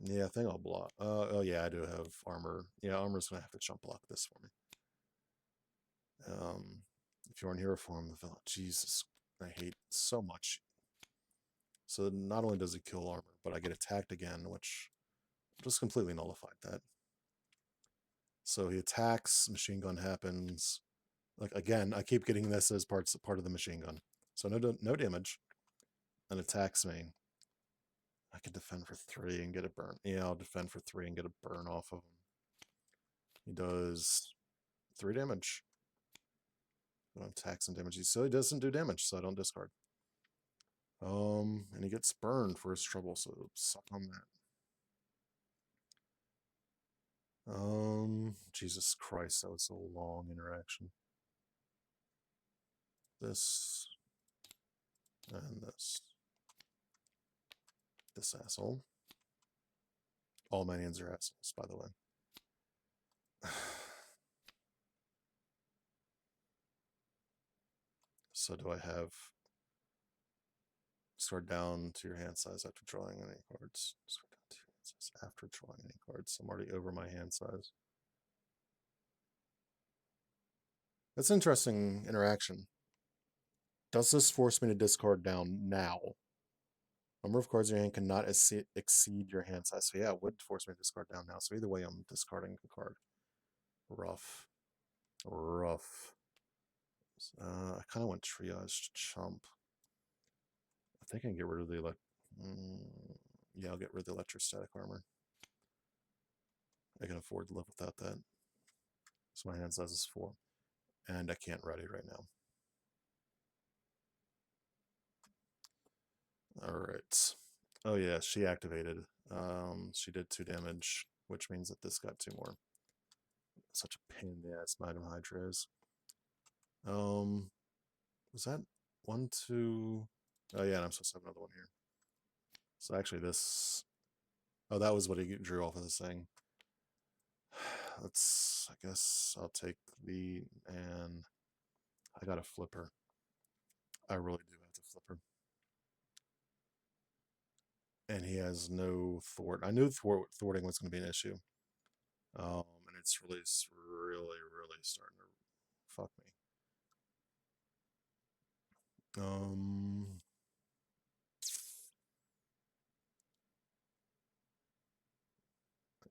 Yeah, I think I'll block. Oh yeah, I do have armor. Yeah, armor's gonna have to chump block this for me. If you're in hero form, the villain. Jesus, I hate so much. So not only does he kill armor, but I get attacked again, which just completely nullified that. So he attacks, machine gun happens. Like again, I keep getting this as part of the machine gun. So no damage, and attacks me. I can defend for 3 and get a burn. Yeah, I'll defend for 3 and get a burn off of him. He does 3 damage. But I'm taxing damage. So he doesn't do damage, so I don't discard. And he gets burned for his trouble, so suck on that. Jesus Christ, that was a long interaction. This and this. This asshole. All minions are assholes, by the way. So do I have discard down to your hand size after drawing any cards? Discard down to your hand size after drawing any cards. I'm already over my hand size. That's an interesting interaction. Does this force me to discard down now? Number of cards in your hand cannot exceed your hand size. So yeah, it would force me to discard down now. So either way, I'm discarding a card. Rough. Rough. I kind of want Triage to chump. I think I can get rid of the yeah, I'll get rid of the electrostatic armor. I can afford to live without that. So my hand size is 4. And I can't ready right now. Alright. Oh yeah, she activated. She did 2 damage. which means that this got 2 more. Such a pain in the ass Mighty Hydra is. Was that 1, 2? Oh yeah, and I'm supposed to have another one here. So actually this, oh, that was what he drew off of this thing. Let's, I guess I'll take the, and I got a flipper. I really do have to flipper. And he has no thwart. I knew thwarting was going to be an issue. And it's really starting to fuck me.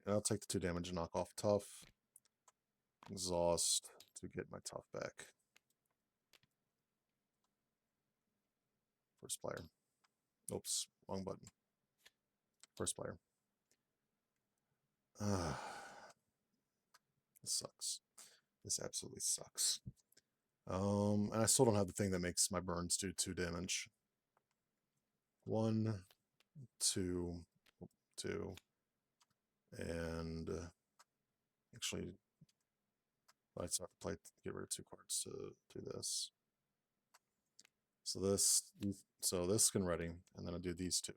I'll take the 2 damage and knock off tough. Exhaust to get my tough back. First player. Oops, wrong button. First player. This sucks. This absolutely sucks. And I still don't have the thing that makes my burns do 2 damage. 1, 2, 2, and actually, I just have to play get rid of 2 cards to do this. So this can ready, and then I'll do these 2,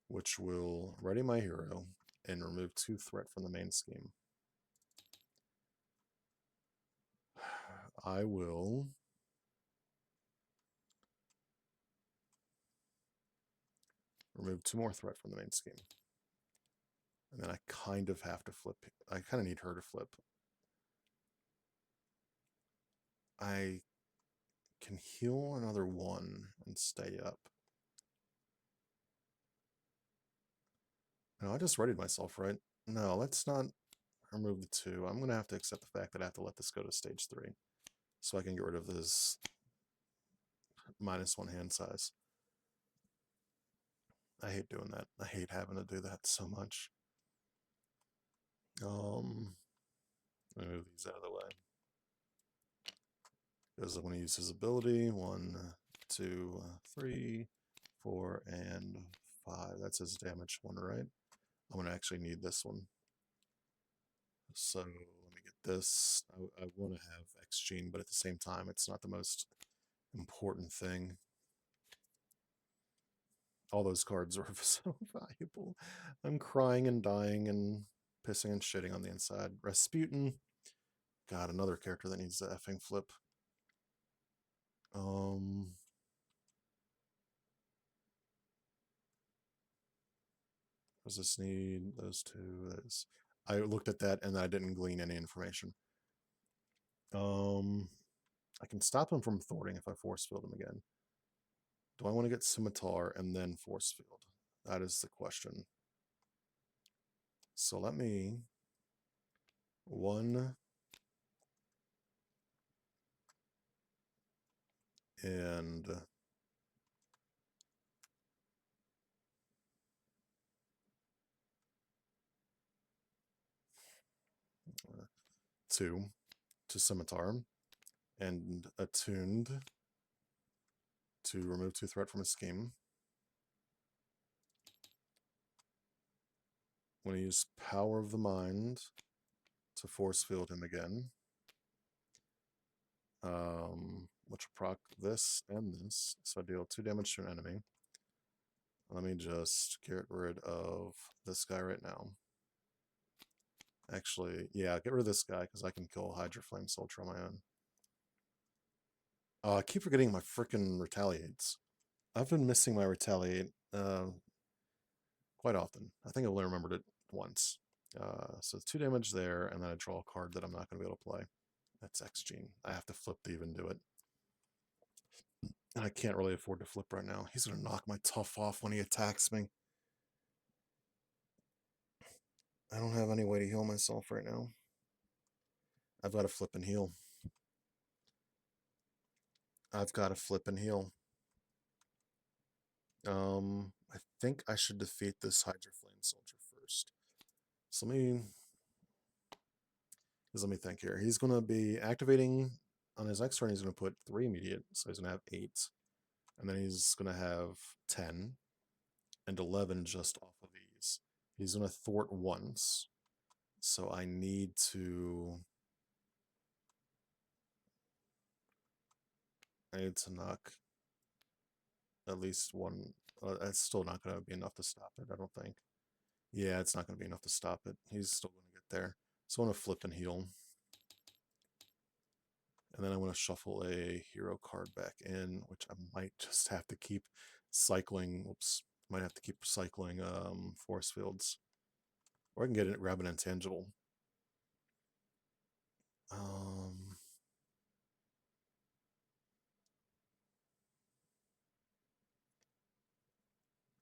which will ready my hero and remove 2 threat from the main scheme. I will remove 2 more threat from the main scheme. And then I kind of have to flip. I kind of need her to flip. I can heal another 1 and stay up. No, I just readied myself, right? No, let's not remove the 2. I'm going to have to accept the fact that I have to let this go to stage 3. So I can get rid of this -1 hand size. I hate doing that. I hate having to do that so much. Let me move these out of the way. Because I'm going to use his ability. 1, 2, 3, 4, and 5. That's his damage one, right? I'm going to actually need this one. So let me get this. I want to have X Gene, but at the same time, it's not the most important thing. All those cards are so valuable. I'm crying and dying and pissing and shitting on the inside. Rasputin. God, another character that needs the effing flip. Does this need those 2? I looked at that and I didn't glean any information. I can stop him from thwarting if I force field him again. Do I want to get Scimitar and then force field? That is the question. So let me 1 and 2 to Scimitar and attuned to remove 2 threat from a scheme. I'm going to use Power of the Mind to force field him again. Which will proc this and this, so I deal 2 damage to an enemy. Let me just get rid of this guy right now. Actually, yeah, get rid of this guy because I can kill Hydra Flame Soldier on my own. I keep forgetting my freaking retaliates. I've been missing my retaliate quite often. I think I only remembered it once. So 2 damage there, and then I draw a card that I'm not going to be able to play. That's X Gene. I have to flip to even do it. And I can't really afford to flip right now. He's going to knock my tough off when he attacks me. I don't have any way to heal myself right now. I've got to flip and heal. I've got to flip and heal. I think I should defeat this Hydra Flame Soldier first. So let me think here. He's going to be activating on his next turn. He's going to put 3 immediate, so he's going to have 8, and then he's going to have 10 and 11 just off of these. He's going to thwart once. So I need to knock at least one. That's still not going to be enough to stop it, I don't think. Yeah, it's not going to be enough to stop it. He's still going to get there. So I'm going to flip and heal. And then I want to shuffle a hero card back in, which I might just have to keep cycling. Whoops. Might have to keep cycling force fields. Or I can get it, grab an intangible.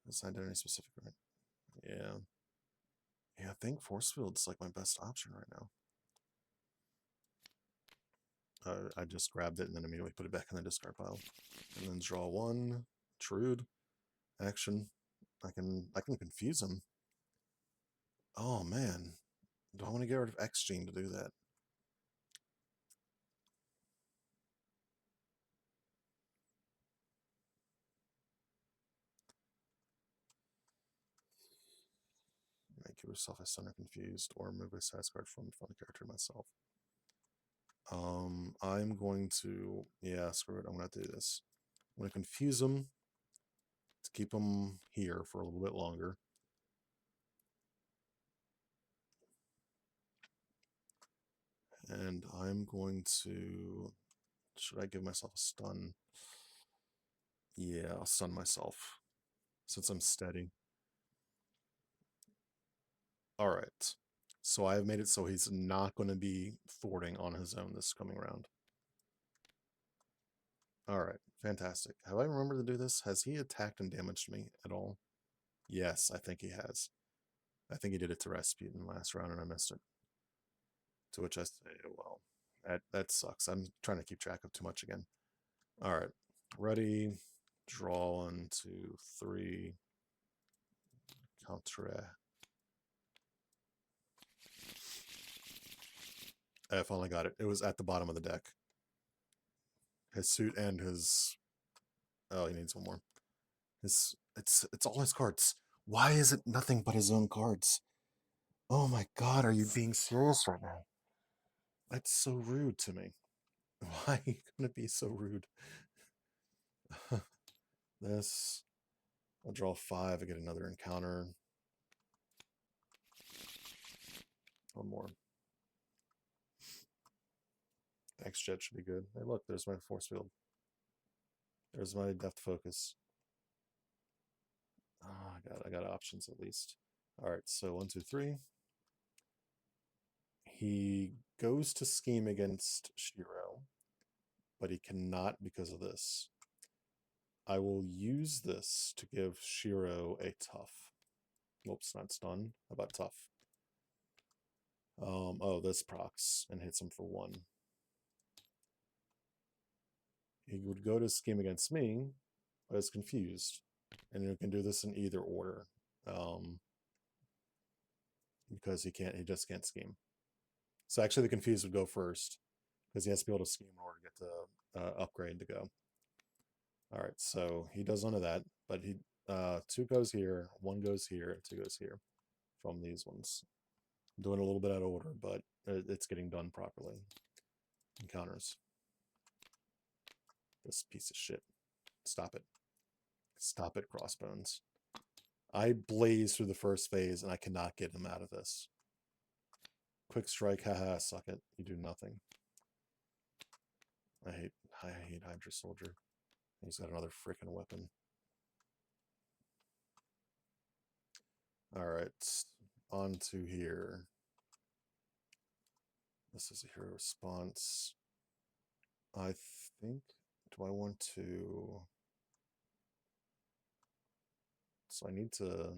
Assigned any specific, right? Yeah. Yeah, I think force field's like my best option right now. I just grabbed it and then immediately put it back in the discard pile. And then draw one. Trude. Action. I can confuse him. Oh man. Do I want to get rid of X Gene to do that? Make yourself a center confused or remove a size card from the character myself. I'm going to, yeah, screw it. I'm going to do this. I'm going to confuse him to keep him here for a little bit longer. And I'm going to, should I give myself a stun? Yeah, I'll stun myself since I'm steady. All right. So I have made it so he's not going to be thwarting on his own this coming round. All right, fantastic. Have I remembered to do this? Has he attacked and damaged me at all? Yes, I think he has. I think he did it to Rasputin last round and I missed it. To which I say, well, that sucks. I'm trying to keep track of too much again. All right, ready, draw 1, 2, 3, counter. I finally got it. It was at the bottom of the deck. His suit and his, oh, he needs one more. It's all his cards. Why is it nothing but his own cards? Oh my god, are you being serious right now? That's so rude to me. Why are you gonna be so rude? This, I'll draw 5, I get another encounter. One more. X-Jet should be good. Hey look, there's my force field. There's my depth focus. Oh god, I got options at least. Alright, so 1, 2, 3. He goes to scheme against Shiro, but he cannot because of this. I will use this to give Shiro a tough. Whoops, not stun. How about tough? Oh, this procs and hits him for 1. He would go to scheme against me, but is confused. And you can do this in either order. Because he just can't scheme. So actually the confused would go first, because he has to be able to scheme in order to get the upgrade to go. Alright, so he does none of that, but he 2 goes here, 1 goes here, and 2 goes here from these ones. I'm doing a little bit out of order, but it's getting done properly. Encounters. This piece of shit. Stop it. Stop it, Crossbones. I blaze through the first phase and I cannot get him out of this. Quick strike, haha, suck it. You do nothing. I hate Hydra Soldier. He's got another freaking weapon. Alright, on to here. This is a hero response. I think, do I want to... So I need to...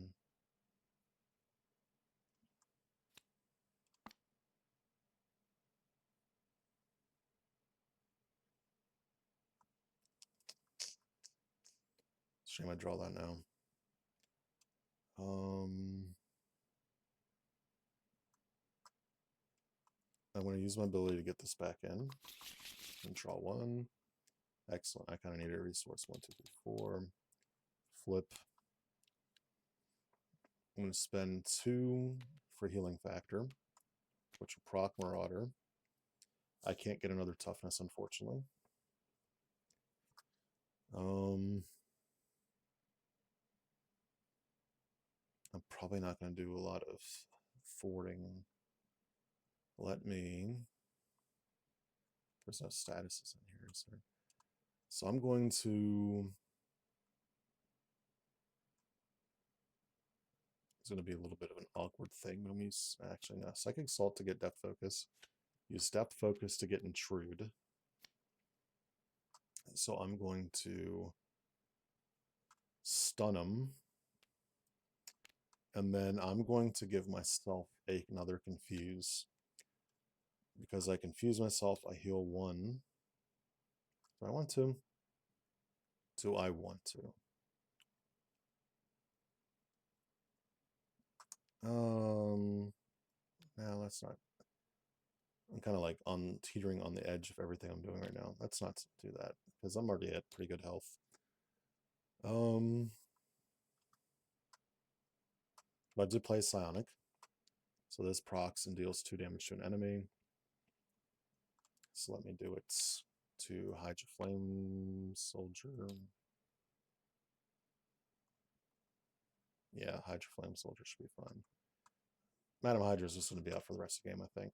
Shame I draw that now. I'm going to use my ability to get this back in. And draw 1. Excellent. I kind of need a resource. 1, 2, 3, 4. Flip. I'm going to spend 2 for healing factor, which will proc Marauder. I can't get another toughness, unfortunately. I'm probably not going to do a lot of forwarding. Let me. There's no statuses in here, is there? So I'm going to. It's going to be a little bit of an awkward thing, but I'm use actually no Psychic Assault to get Depth Focus. Use Depth Focus to get Intrude. So I'm going to stun him. And then I'm going to give myself another Confuse. Because I confuse myself, I heal 1. Do I want to? Do I want to? No, that's not. I'm kind of like teetering on the edge of everything I'm doing right now. Let's not do that because I'm already at pretty good health. But I did play Psionic, so this procs and deals 2 damage to an enemy. So let me do it to Hydra Flame Soldier. Yeah, Hydra Flame Soldier should be fine. Madam Hydra is just going to be out for the rest of the game, I think.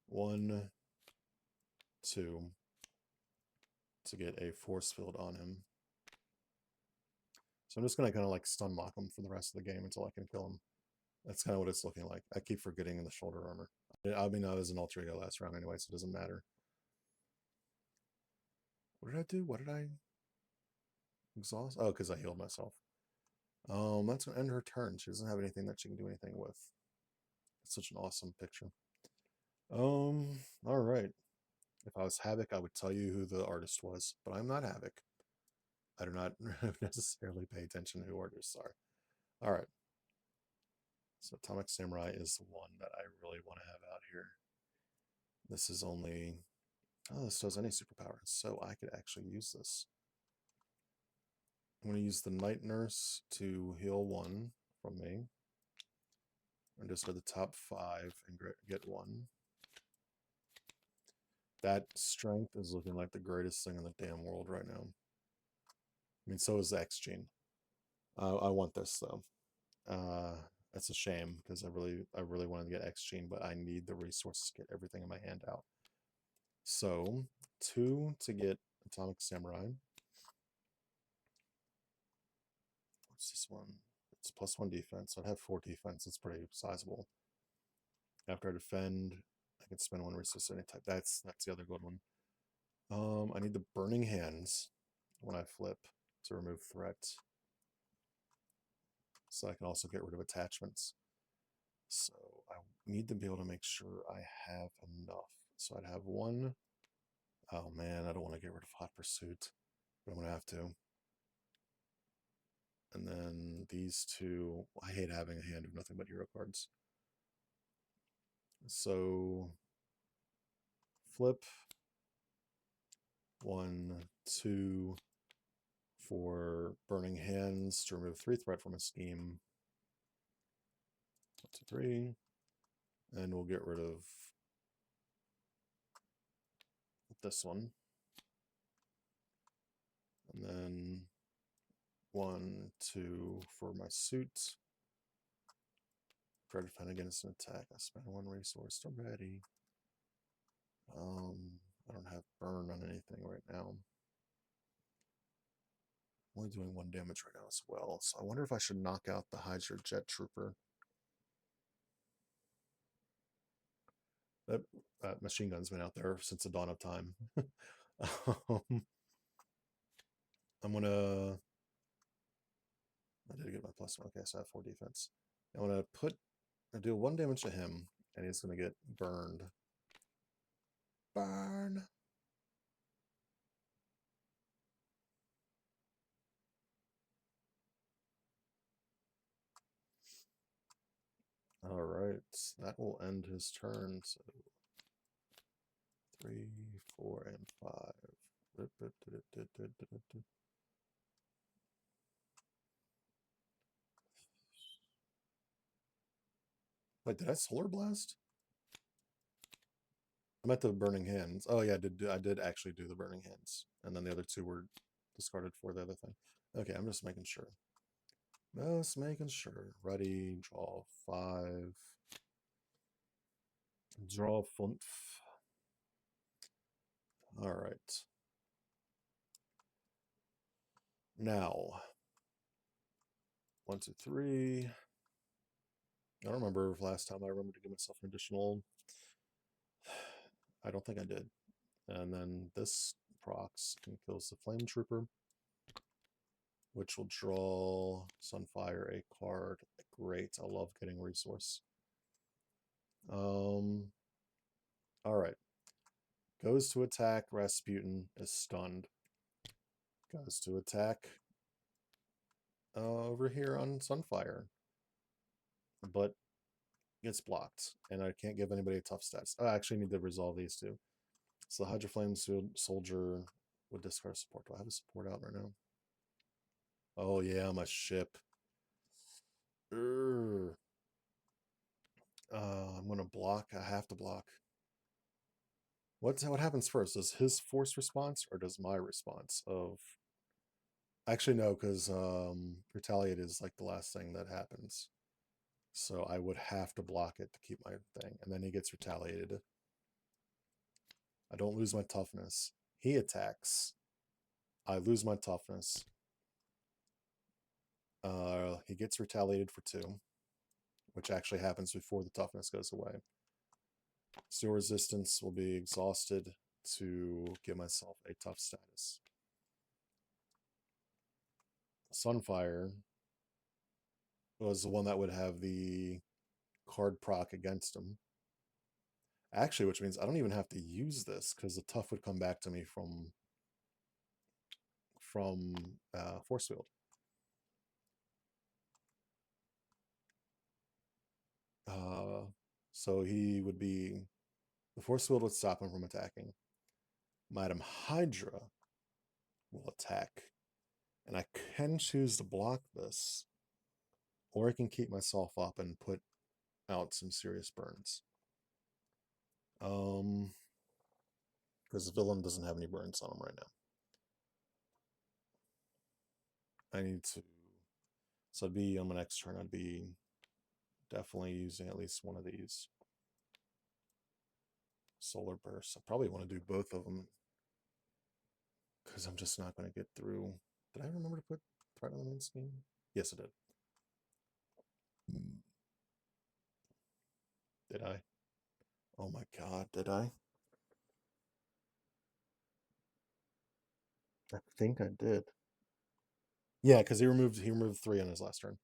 1, 2 to get a force field on him. So I'm just going to kind of like stun mock him for the rest of the game until I can kill him. That's kind of what it's looking like. I keep forgetting the shoulder armor. I mean, I was an alter ego last round anyway, so it doesn't matter. What did I do? What did I exhaust? Oh, because I healed myself. That's going to end her turn. She doesn't have anything that she can do anything with. It's such an awesome picture. All right. If I was Havoc, I would tell you who the artist was, but I'm not Havoc. I do not necessarily pay attention to who artists are. All right. So Atomic Samurai is the one that I really want to have out here. This is only... Oh, this does any superpower, so I could actually use this. I'm going to use the Night Nurse to heal 1 from me. And just go to the top 5 and get 1. That strength is looking like the greatest thing in the damn world right now. I mean, so is the X-Gene. I want this, though. That's a shame, because I really wanted to get X-Gene, but I need the resources to get everything in my hand out. So, 2 to get Atomic Samurai. What's this one? It's +1 defense, so I'd have 4 defense. It's pretty sizable. After I defend, I can spend 1 resource any type. That's the other good one. I need the Burning Hands when I flip to remove threat. So I can also get rid of attachments. So I need to be able to make sure I have enough. So I'd have 1. Oh man, I don't want to get rid of Hot Pursuit, but I'm going to have to. And then these 2, I hate having a hand of nothing but hero cards. So flip 1, 2 for Burning Hands to remove 3 threat from a scheme. 1, 2, 3. And we'll get rid of this one. And then 1, 2 for my suit. Try to defend against an attack. I spend 1 resource already. I don't have burn on anything right now. I'm only doing 1 damage right now as well. So I wonder if I should knock out the Hydra Jet Trooper. That machine gun's been out there since the dawn of time. I'm gonna... I did get my +1. Okay, so I have 4 defense. I'm gonna do 1 damage to him, and he's gonna get burned. Burn! Alright, that will end his turn. So 3, 4, and 5. Wait, did I Solar Blast? I'm at the Burning Hands. Oh yeah, I did actually do the Burning Hands, and then the other two were discarded for the other thing. Okay, I'm just making sure. Just making sure. Ready, draw 5. Draw 5. Alright. Now. 1, 2, 3. I don't remember if last time I remembered to give myself an additional. I don't think I did. And then this procs and kills the Flame Trooper, which will draw Sunfire a card. Great. I love getting resource. All right. Goes to attack. Rasputin is stunned. Goes to attack over here on Sunfire, but gets blocked, and I can't give anybody tough stats. I actually need to resolve these two. So the Hydro Flame Soldier would discard support. Do I have a support out right now? Oh yeah, I'm a ship. I'm gonna block. I have to block. What happens first? Does his force response or does my response of? Actually, no, because retaliate is like the last thing that happens. So I would have to block it to keep my thing, and then he gets retaliated. I don't lose my toughness. He attacks. I lose my toughness. He gets retaliated for 2, which actually happens before the toughness goes away. Steel resistance will be exhausted to give myself a tough status. Sunfire was the one that would have the card proc against him. Actually, which means I don't even have to use this because the tough would come back to me from force field. So he would be, the force field would stop him from attacking. Madam Hydra will attack, and I can choose to block this, or I can keep myself up and put out some serious burns. Because the villain doesn't have any burns on him right now. I need to, so I'd be on my next turn, I'd be definitely using at least one of these. Solar Burst. I probably want to do both of them because I'm just not going to get through. Did I remember to put Threat on the main scheme? Yes, I did. Did I? Oh my god, did I? I think I did. Yeah, because he removed 3 on his last turn.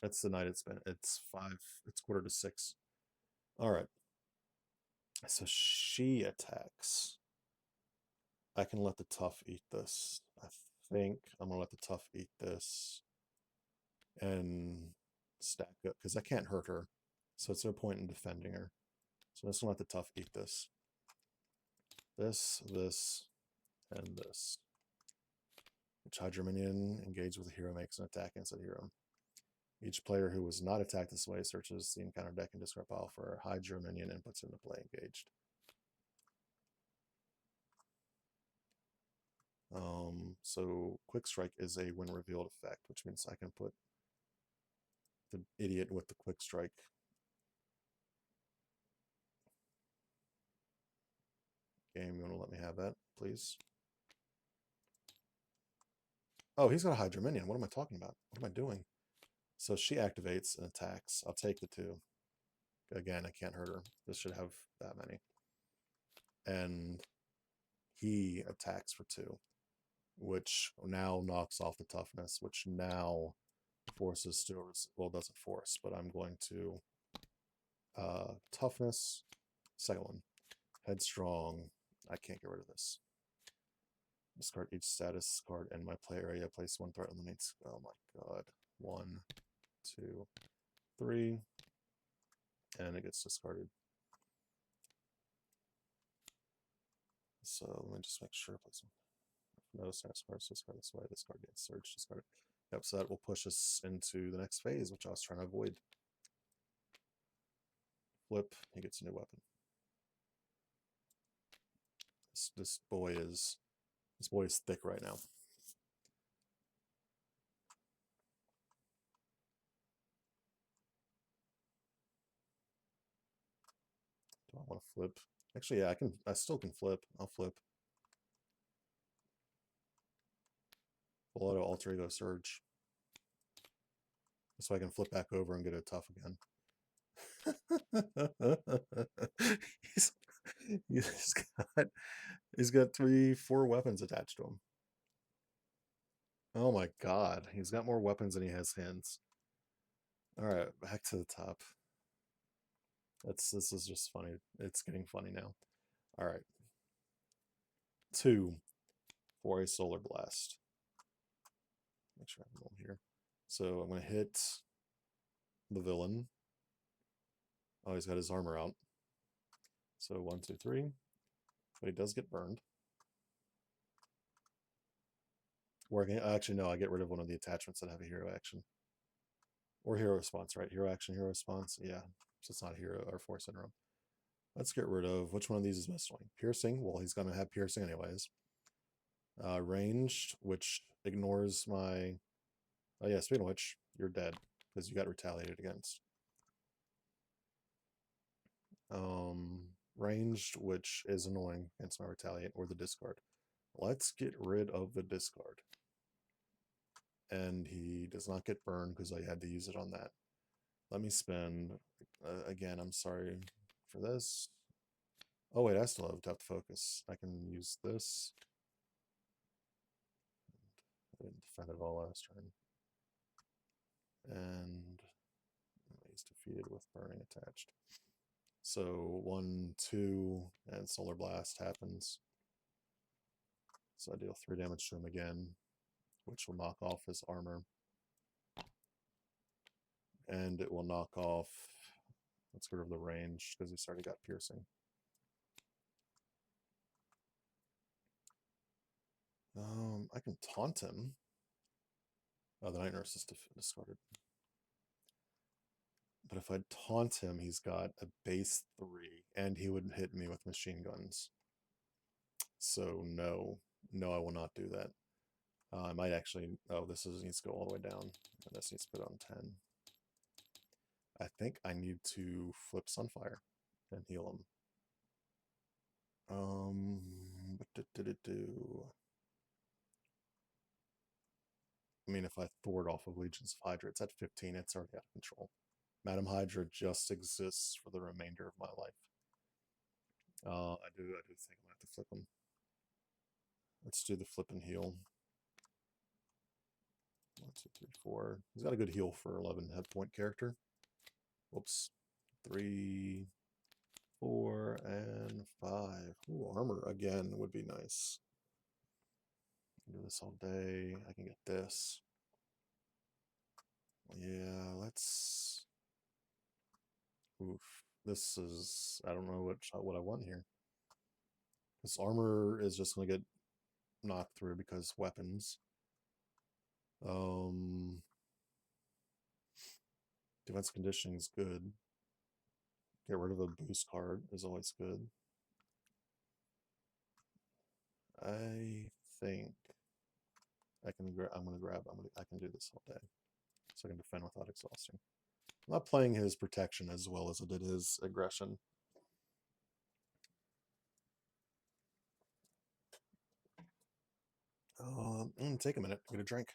That's the night it's been. It's 5. It's 5:45. All right. So she attacks. I can let the tough eat this. I think I'm gonna let the tough eat this and stack up because I can't hurt her. So it's no point in defending her. So I'm just gonna let the tough eat this. This, and this. Each Hydra minion engaged with a hero makes an attack against a hero. Each player who was not attacked this way searches the encounter deck and discard pile for a Hydra minion and puts it into play engaged. So Quick Strike is a when revealed effect, which means I can put the idiot with the Quick Strike. Game, you want to let me have that, please? Oh, he's got a Hydra minion. What am I talking about? What am I doing? So she activates and attacks. I'll take the 2. Again, I can't hurt her. This should have that many. And he attacks for 2, which now knocks off the toughness, which now forces still, well, doesn't force, but I'm going to toughness, second one, headstrong. I can't get rid of this. Discard each status card in my play area. Place 1 threat on the main. Oh my god. 1, 2, 3. And it gets discarded. So let me just make sure. Place no status cards discard this way. This card gets searched, discarded. Yep, so that will push us into the next phase, which I was trying to avoid. Flip, he gets a new weapon. This boy is thick right now. Do I want to flip? Actually, yeah, I still can flip. I'll flip. Full auto alter ego surge. So I can flip back over and get a tough again. he's got 4 weapons attached to him. Oh my god, he's got more weapons than he has hands. All right, back to the top. This is just funny. It's getting funny now. All right, 2 for a solar blast. Make sure I have them here. So I'm gonna hit the villain. Oh, he's got his armor out. So 1, 2, 3. But he does get burned. Or actually, no, I get rid of one of the attachments that have a hero action. Or hero response, right? Hero action, hero response. Yeah, so it's not hero or force syndrome. Let's get rid of, which one of these is most annoying? Piercing. Well, he's going to have piercing anyways. Ranged, which ignores my... Oh yeah, speaking of which, you're dead because you got retaliated against. Ranged, which is annoying against my retaliate or the discard. Let's get rid of the discard. And he does not get burned because I had to use it on that. Let me spend, again, I'm sorry for this. Oh wait, I still have to focus. I can use this. I didn't defend it all last turn. And he's defeated with burning attached. So 1, 2, and Solar Blast happens. So I deal 3 damage to him again, which will knock off his armor. And it will knock off, let's get rid of the range because he's already got piercing. I can taunt him. Oh, the Night Nurse is discarded. But if I taunt him, he's got a base 3, and he would hit me with machine guns. So no, I will not do that. I might actually, oh, this needs to go all the way down, and this needs to put on 10. I think I need to flip Sunfire and heal him. What did it do? I mean, if I thwart off of Legions of Hydra, it's at 15, it's already out of control. Madam Hydra just exists for the remainder of my life. I do think I'm gonna have to flip him. Let's do the flip and heal. 1, 2, 3, 4. He's got a good heal for 11 hit point character. Whoops. 3, 4, and 5. Ooh, armor again would be nice. Do this all day. I can get this. Yeah, let's. Oof. This is. I don't know what I want here. This armor is just gonna get knocked through because weapons. Defense conditioning is good. Get rid of a boost card is always good. I think I can. I can do this all day, so I can defend without exhausting. I'm not playing his protection as well as I did his aggression. Take a minute. Get a drink.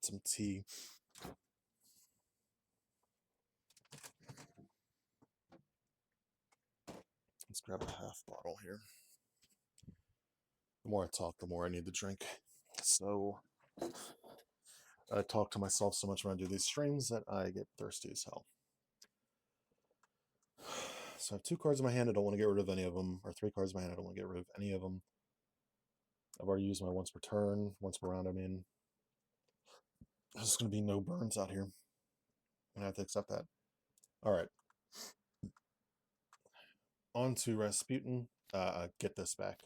Some tea. Let's grab a half bottle here. The more I talk, the more I need to drink. So I talk to myself so much when I do these streams that I get thirsty as hell. So I have 2 cards in my hand. I don't want to get rid of any of them. Or 3 cards in my hand. I don't want to get rid of any of them. I've already used my once per turn. Once per round, I mean. There's just going to be no burns out here. I'm going to have to accept that. All right. On to Rasputin. Get this back.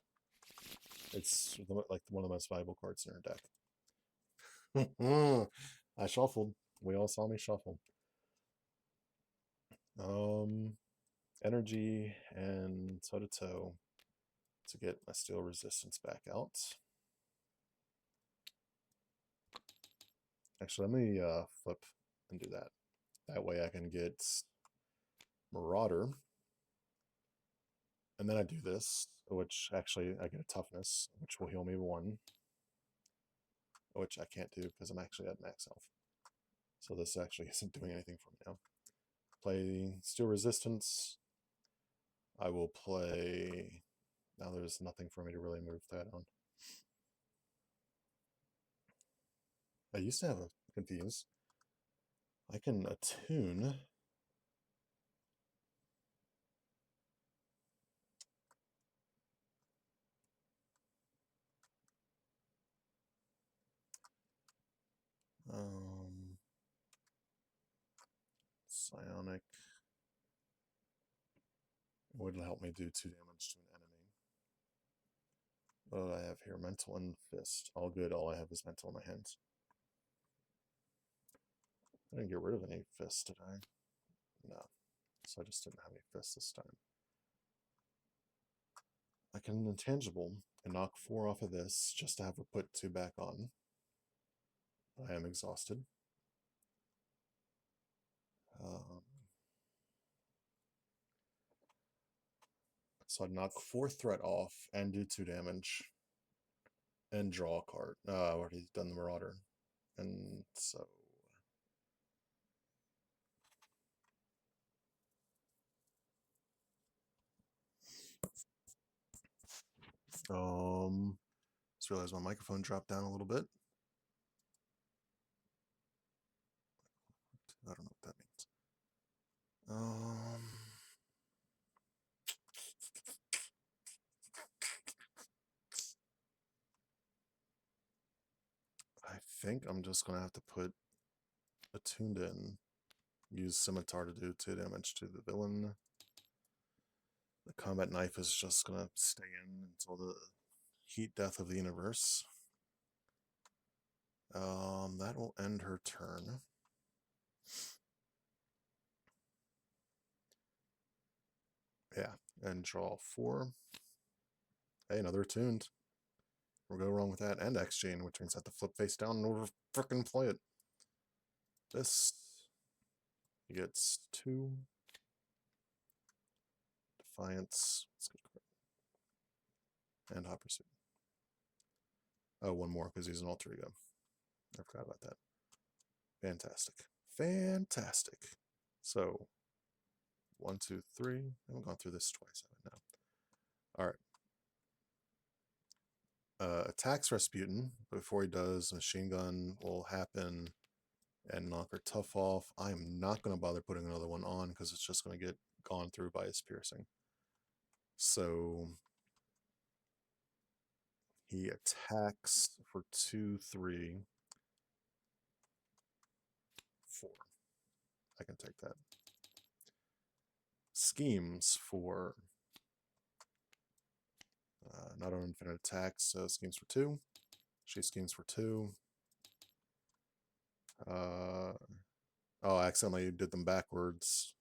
It's like one of the most valuable cards in your deck. I shuffled. We all saw me shuffle. Energy and toe to toe to get my steel resistance back out. Actually, let me flip and do that. That way I can get Marauder. And then I do this, which actually I get a toughness, which will heal me 1. Which I can't do because I'm actually at max health. So this actually isn't doing anything for me now. Play Steel Resistance. I will play... Now there's nothing for me to really move that on. I used to have a Confuse. I can attune. Psionic would help me do 2 damage to an enemy. What do I have here? Mental and Fist. All good. All I have is Mental in my hands. I didn't get rid of any Fists, did I? No. So I just didn't have any Fists this time. I can Intangible and knock 4 off of this just to have her put 2 back on. I am exhausted. So I'd knock 4 threat off and do 2 damage. And draw a card. I already done the Marauder. And so... Just realized my microphone dropped down a little bit. I don't know what that means. I think I'm just gonna have to put Attuned in. Use Scimitar to do 2 damage to the villain. The Combat Knife is just gonna stay in until the Heat Death of the Universe. That will end her turn. Yeah, and draw 4. Hey, another Attuned. We'll go wrong with that. And X-Chain, which means I have to flip face down in order to frickin' play it. This gets 2. Defiance. And Hot Pursuit. Oh, 1 more because he's an alter ego. I forgot about that. Fantastic. Fantastic. So, 1, 2, 3. I haven't gone through this twice, have I? Now. Alright. Attacks Rasputin. Before he does, Machine Gun will happen and knock her tough off. I'm not going to bother putting another one on because it's just going to get gone through by his piercing. So he attacks for 2, 3, 4. I can take that. Schemes for not an infinite attack, so schemes for 2. She schemes for 2. Oh, I accidentally did them backwards.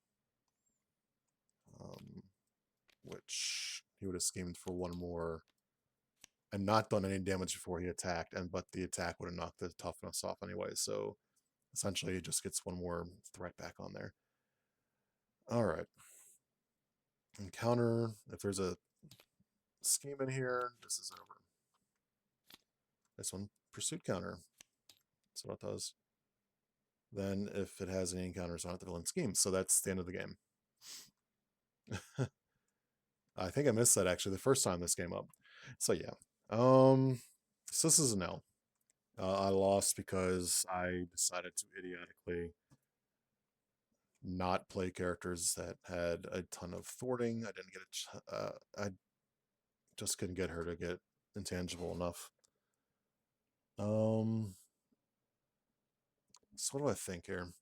Which he would have schemed for 1 more and not done any damage before he attacked, but the attack would have knocked the toughness off anyway, so essentially he just gets 1 more threat back on there. Alright. Encounter, if there's a scheme in here, this is over. This one, Pursuit counter. That's what it does. Then if it has any encounters on it, the villain schemes, so that's the end of the game. I think I missed that actually the first time this came up. So yeah. So this is an L. I lost because I decided to idiotically not play characters that had a ton of thwarting. I didn't get I just couldn't get her to get intangible enough. So what do I think here?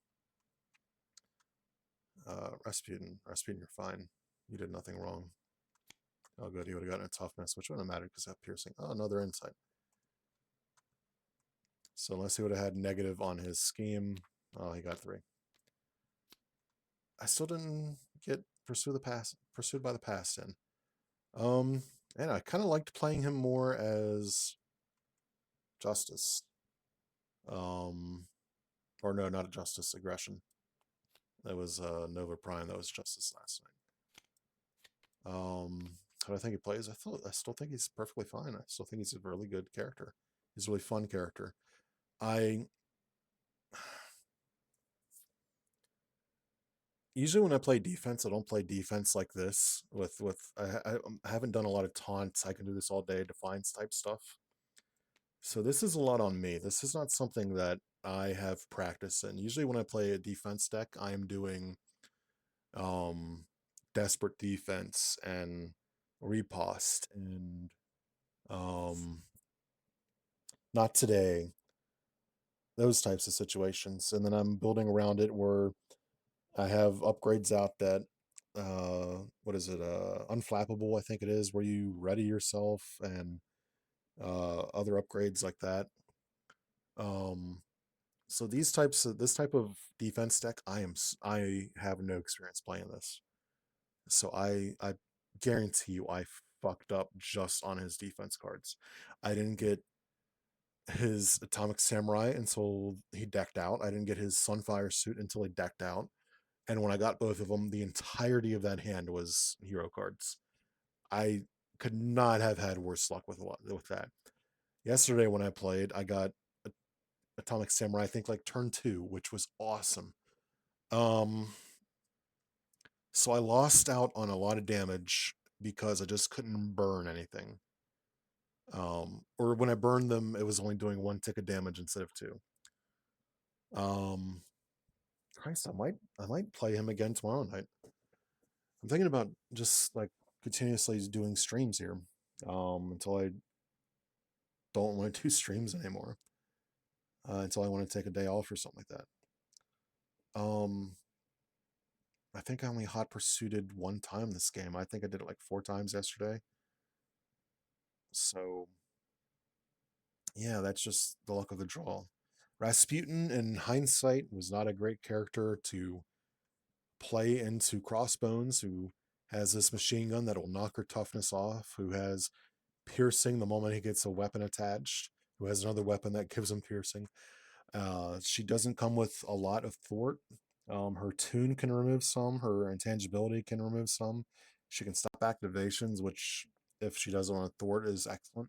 Rasputin, you're fine. You did nothing wrong. Oh, good. He would have gotten a toughness, which wouldn't have mattered because I have piercing. Oh, another insight. So unless he would have had negative on his scheme, oh, he got 3. I still didn't get pursued by the past in. Um, and I kind of liked playing him more as Justice. Or no, not a Justice, Aggression. That was Nova Prime. That was Justice last night. How do I think he plays? I still think he's perfectly fine. I still think he's a really good character. He's a really fun character. I usually when I play defense, I don't play defense like this. I haven't done a lot of taunts. I can do this all day, defiance type stuff. So this is a lot on me. This is not something that I have practice in. Usually when I play a defense deck, I am doing um desperate defense and riposte and um not today, those types of situations. And then I'm building around it where I have upgrades out that what is it? Unflappable, I think it is, where you ready yourself and other upgrades like that. Um so this type of defense deck, I have no experience playing this. So I guarantee you I fucked up just on his defense cards. I didn't get his Atomic Samurai until he decked out. I didn't get his Sunfire suit until he decked out. And when I got both of them, the entirety of that hand was hero cards. I could not have had worse luck with that. Yesterday when I played, I got Atomic Samurai, I think like turn 2, which was awesome. Um so I lost out on a lot of damage because I just couldn't burn anything. Or when I burned them, it was only doing 1 tick of damage instead of 2. Um Christ, I might play him again tomorrow night. I'm thinking about just like continuously doing streams here until I don't want to do streams anymore. Until I want to take a day off or something like that. I think I only hot pursued 1 time this game. I think I did it like 4 times yesterday. So yeah, that's just the luck of the draw. Rasputin, in hindsight, was not a great character to play into Crossbones, who has this machine gun that will knock her toughness off, who has piercing the moment he gets a weapon attached, who has another weapon that gives him piercing. She doesn't come with a lot of thwart. Her tune can remove some, her intangibility can remove some. She can stop activations, which, if she doesn't want to thwart, is excellent.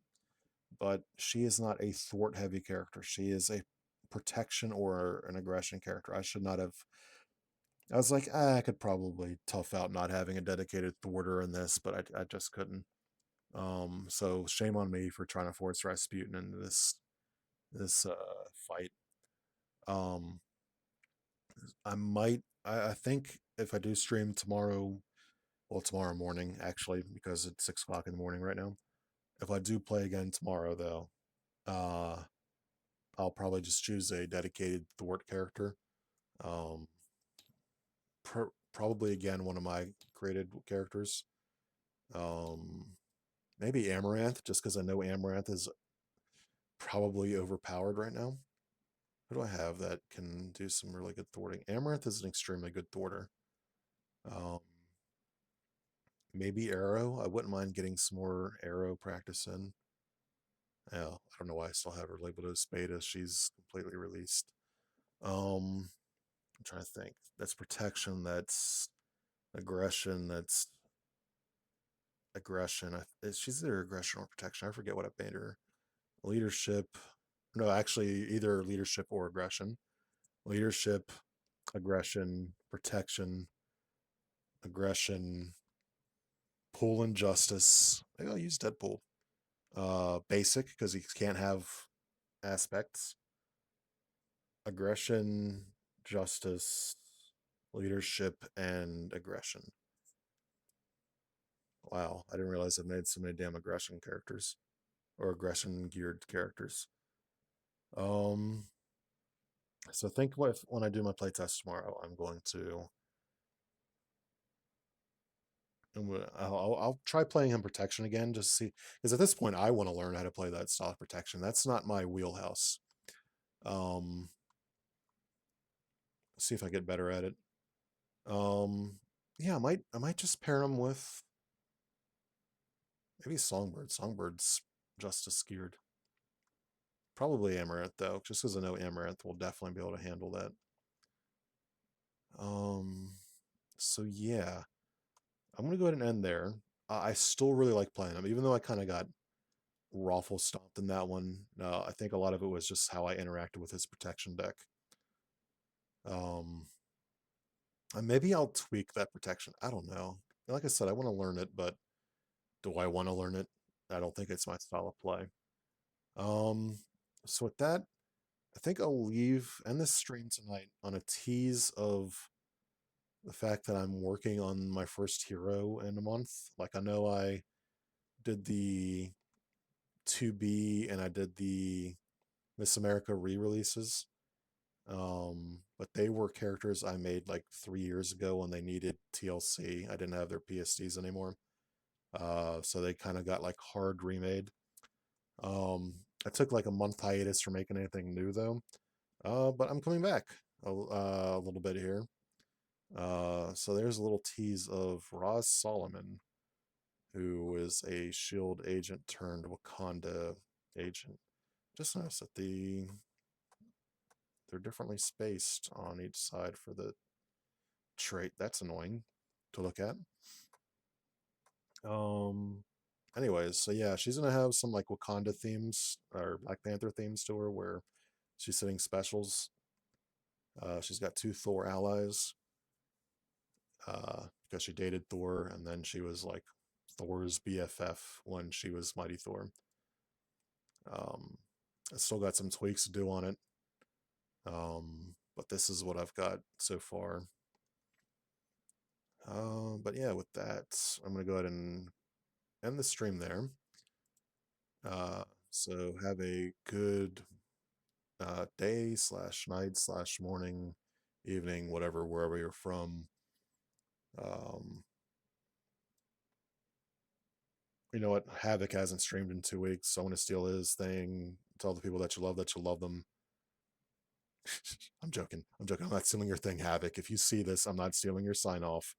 But she is not a thwart heavy character. She is a protection or an aggression character. I should not have. I was like, I could probably tough out not having a dedicated thwarter in this, but I just couldn't. So shame on me for trying to force Rasputin into this fight. Um, I think if I do stream tomorrow, well, tomorrow morning actually, because it's 6 o'clock in the morning right now. If I do play again tomorrow, though, uh, I'll probably just choose a dedicated thwart character. Um, Probably again one of my created characters. Um, Maybe Amaranth, just because I know Amaranth is probably overpowered right now. Who do I have that can do some really good thwarting? Amaranth is an extremely good thwarter. Um, Maybe Arrow. I wouldn't mind getting some more Arrow practice in. Yeah, I don't know why I still have her labeled as beta. She's completely released. I'm trying to think. That's protection. That's aggression. That's aggression. She's either aggression or protection. I forget what I made her. Leadership. No, actually, either leadership or aggression. Leadership, aggression, protection, aggression, pull and justice. Maybe I'll use Deadpool. Basic, because he can't have aspects. Aggression, justice, leadership, and aggression. Wow, I didn't realize I've made so many damn aggression characters or aggression geared characters. Um, so I think when I do my playtest tomorrow, I'm going to I'll try playing him protection again just to see, because at this point I want to learn how to play that style of protection. That's not my wheelhouse. Um, see if I get better at it. Um, yeah, I might just pair him with maybe Songbird. Songbbird's just as scared. Probably Amaranth though, just because I know Amaranth will definitely be able to handle that. Um, so yeah, I'm gonna go ahead and end there. I still really like playing him, even though I kind of got raffle stomped in that one. I think a lot of it was just how I interacted with his protection deck. Um, and maybe I'll tweak that protection. I don't know. Like I said, I want to learn it, but do I want to learn it? I don't think it's my style of play. Um, so with that, I think I'll end this stream tonight on a tease of the fact that I'm working on my first hero in a month. Like I know I did the 2B and I did the Miss America re-releases. But they were characters I made like 3 years ago when they needed TLC. I didn't have their PSDs anymore. So they kind of got like hard remade. I took like a month hiatus from making anything new though. But I'm coming back a little bit here. So there's a little tease of Roz Solomon, who is a Shield agent turned Wakanda agent. Just noticed that they're differently spaced on each side for the trait. That's annoying to look at. Um. Anyways, so yeah, she's gonna have some like Wakanda themes or Black Panther themes to her, where she's sitting specials. She's got two Thor allies. Because she dated Thor, and then she was like Thor's BFF when she was Mighty Thor. I still got some tweaks to do on it. But this is what I've got so far. But yeah, with that, I'm gonna go ahead and end the stream there. So have a good day slash night slash morning, evening, whatever, wherever you're from. Um, you know what? Havoc hasn't streamed in 2 weeks, so I'm gonna steal his thing. Tell the people that you love them. I'm joking. I'm joking. I'm not stealing your thing, Havoc. If you see this, I'm not stealing your sign off.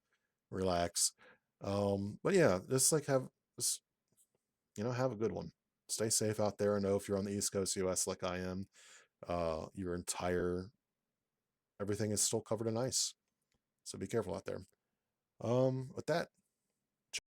Relax. But yeah, just like just, have a good one. Stay safe out there. I know if you're on the East Coast US like I am, your entire everything is still covered in ice. So be careful out there. With that,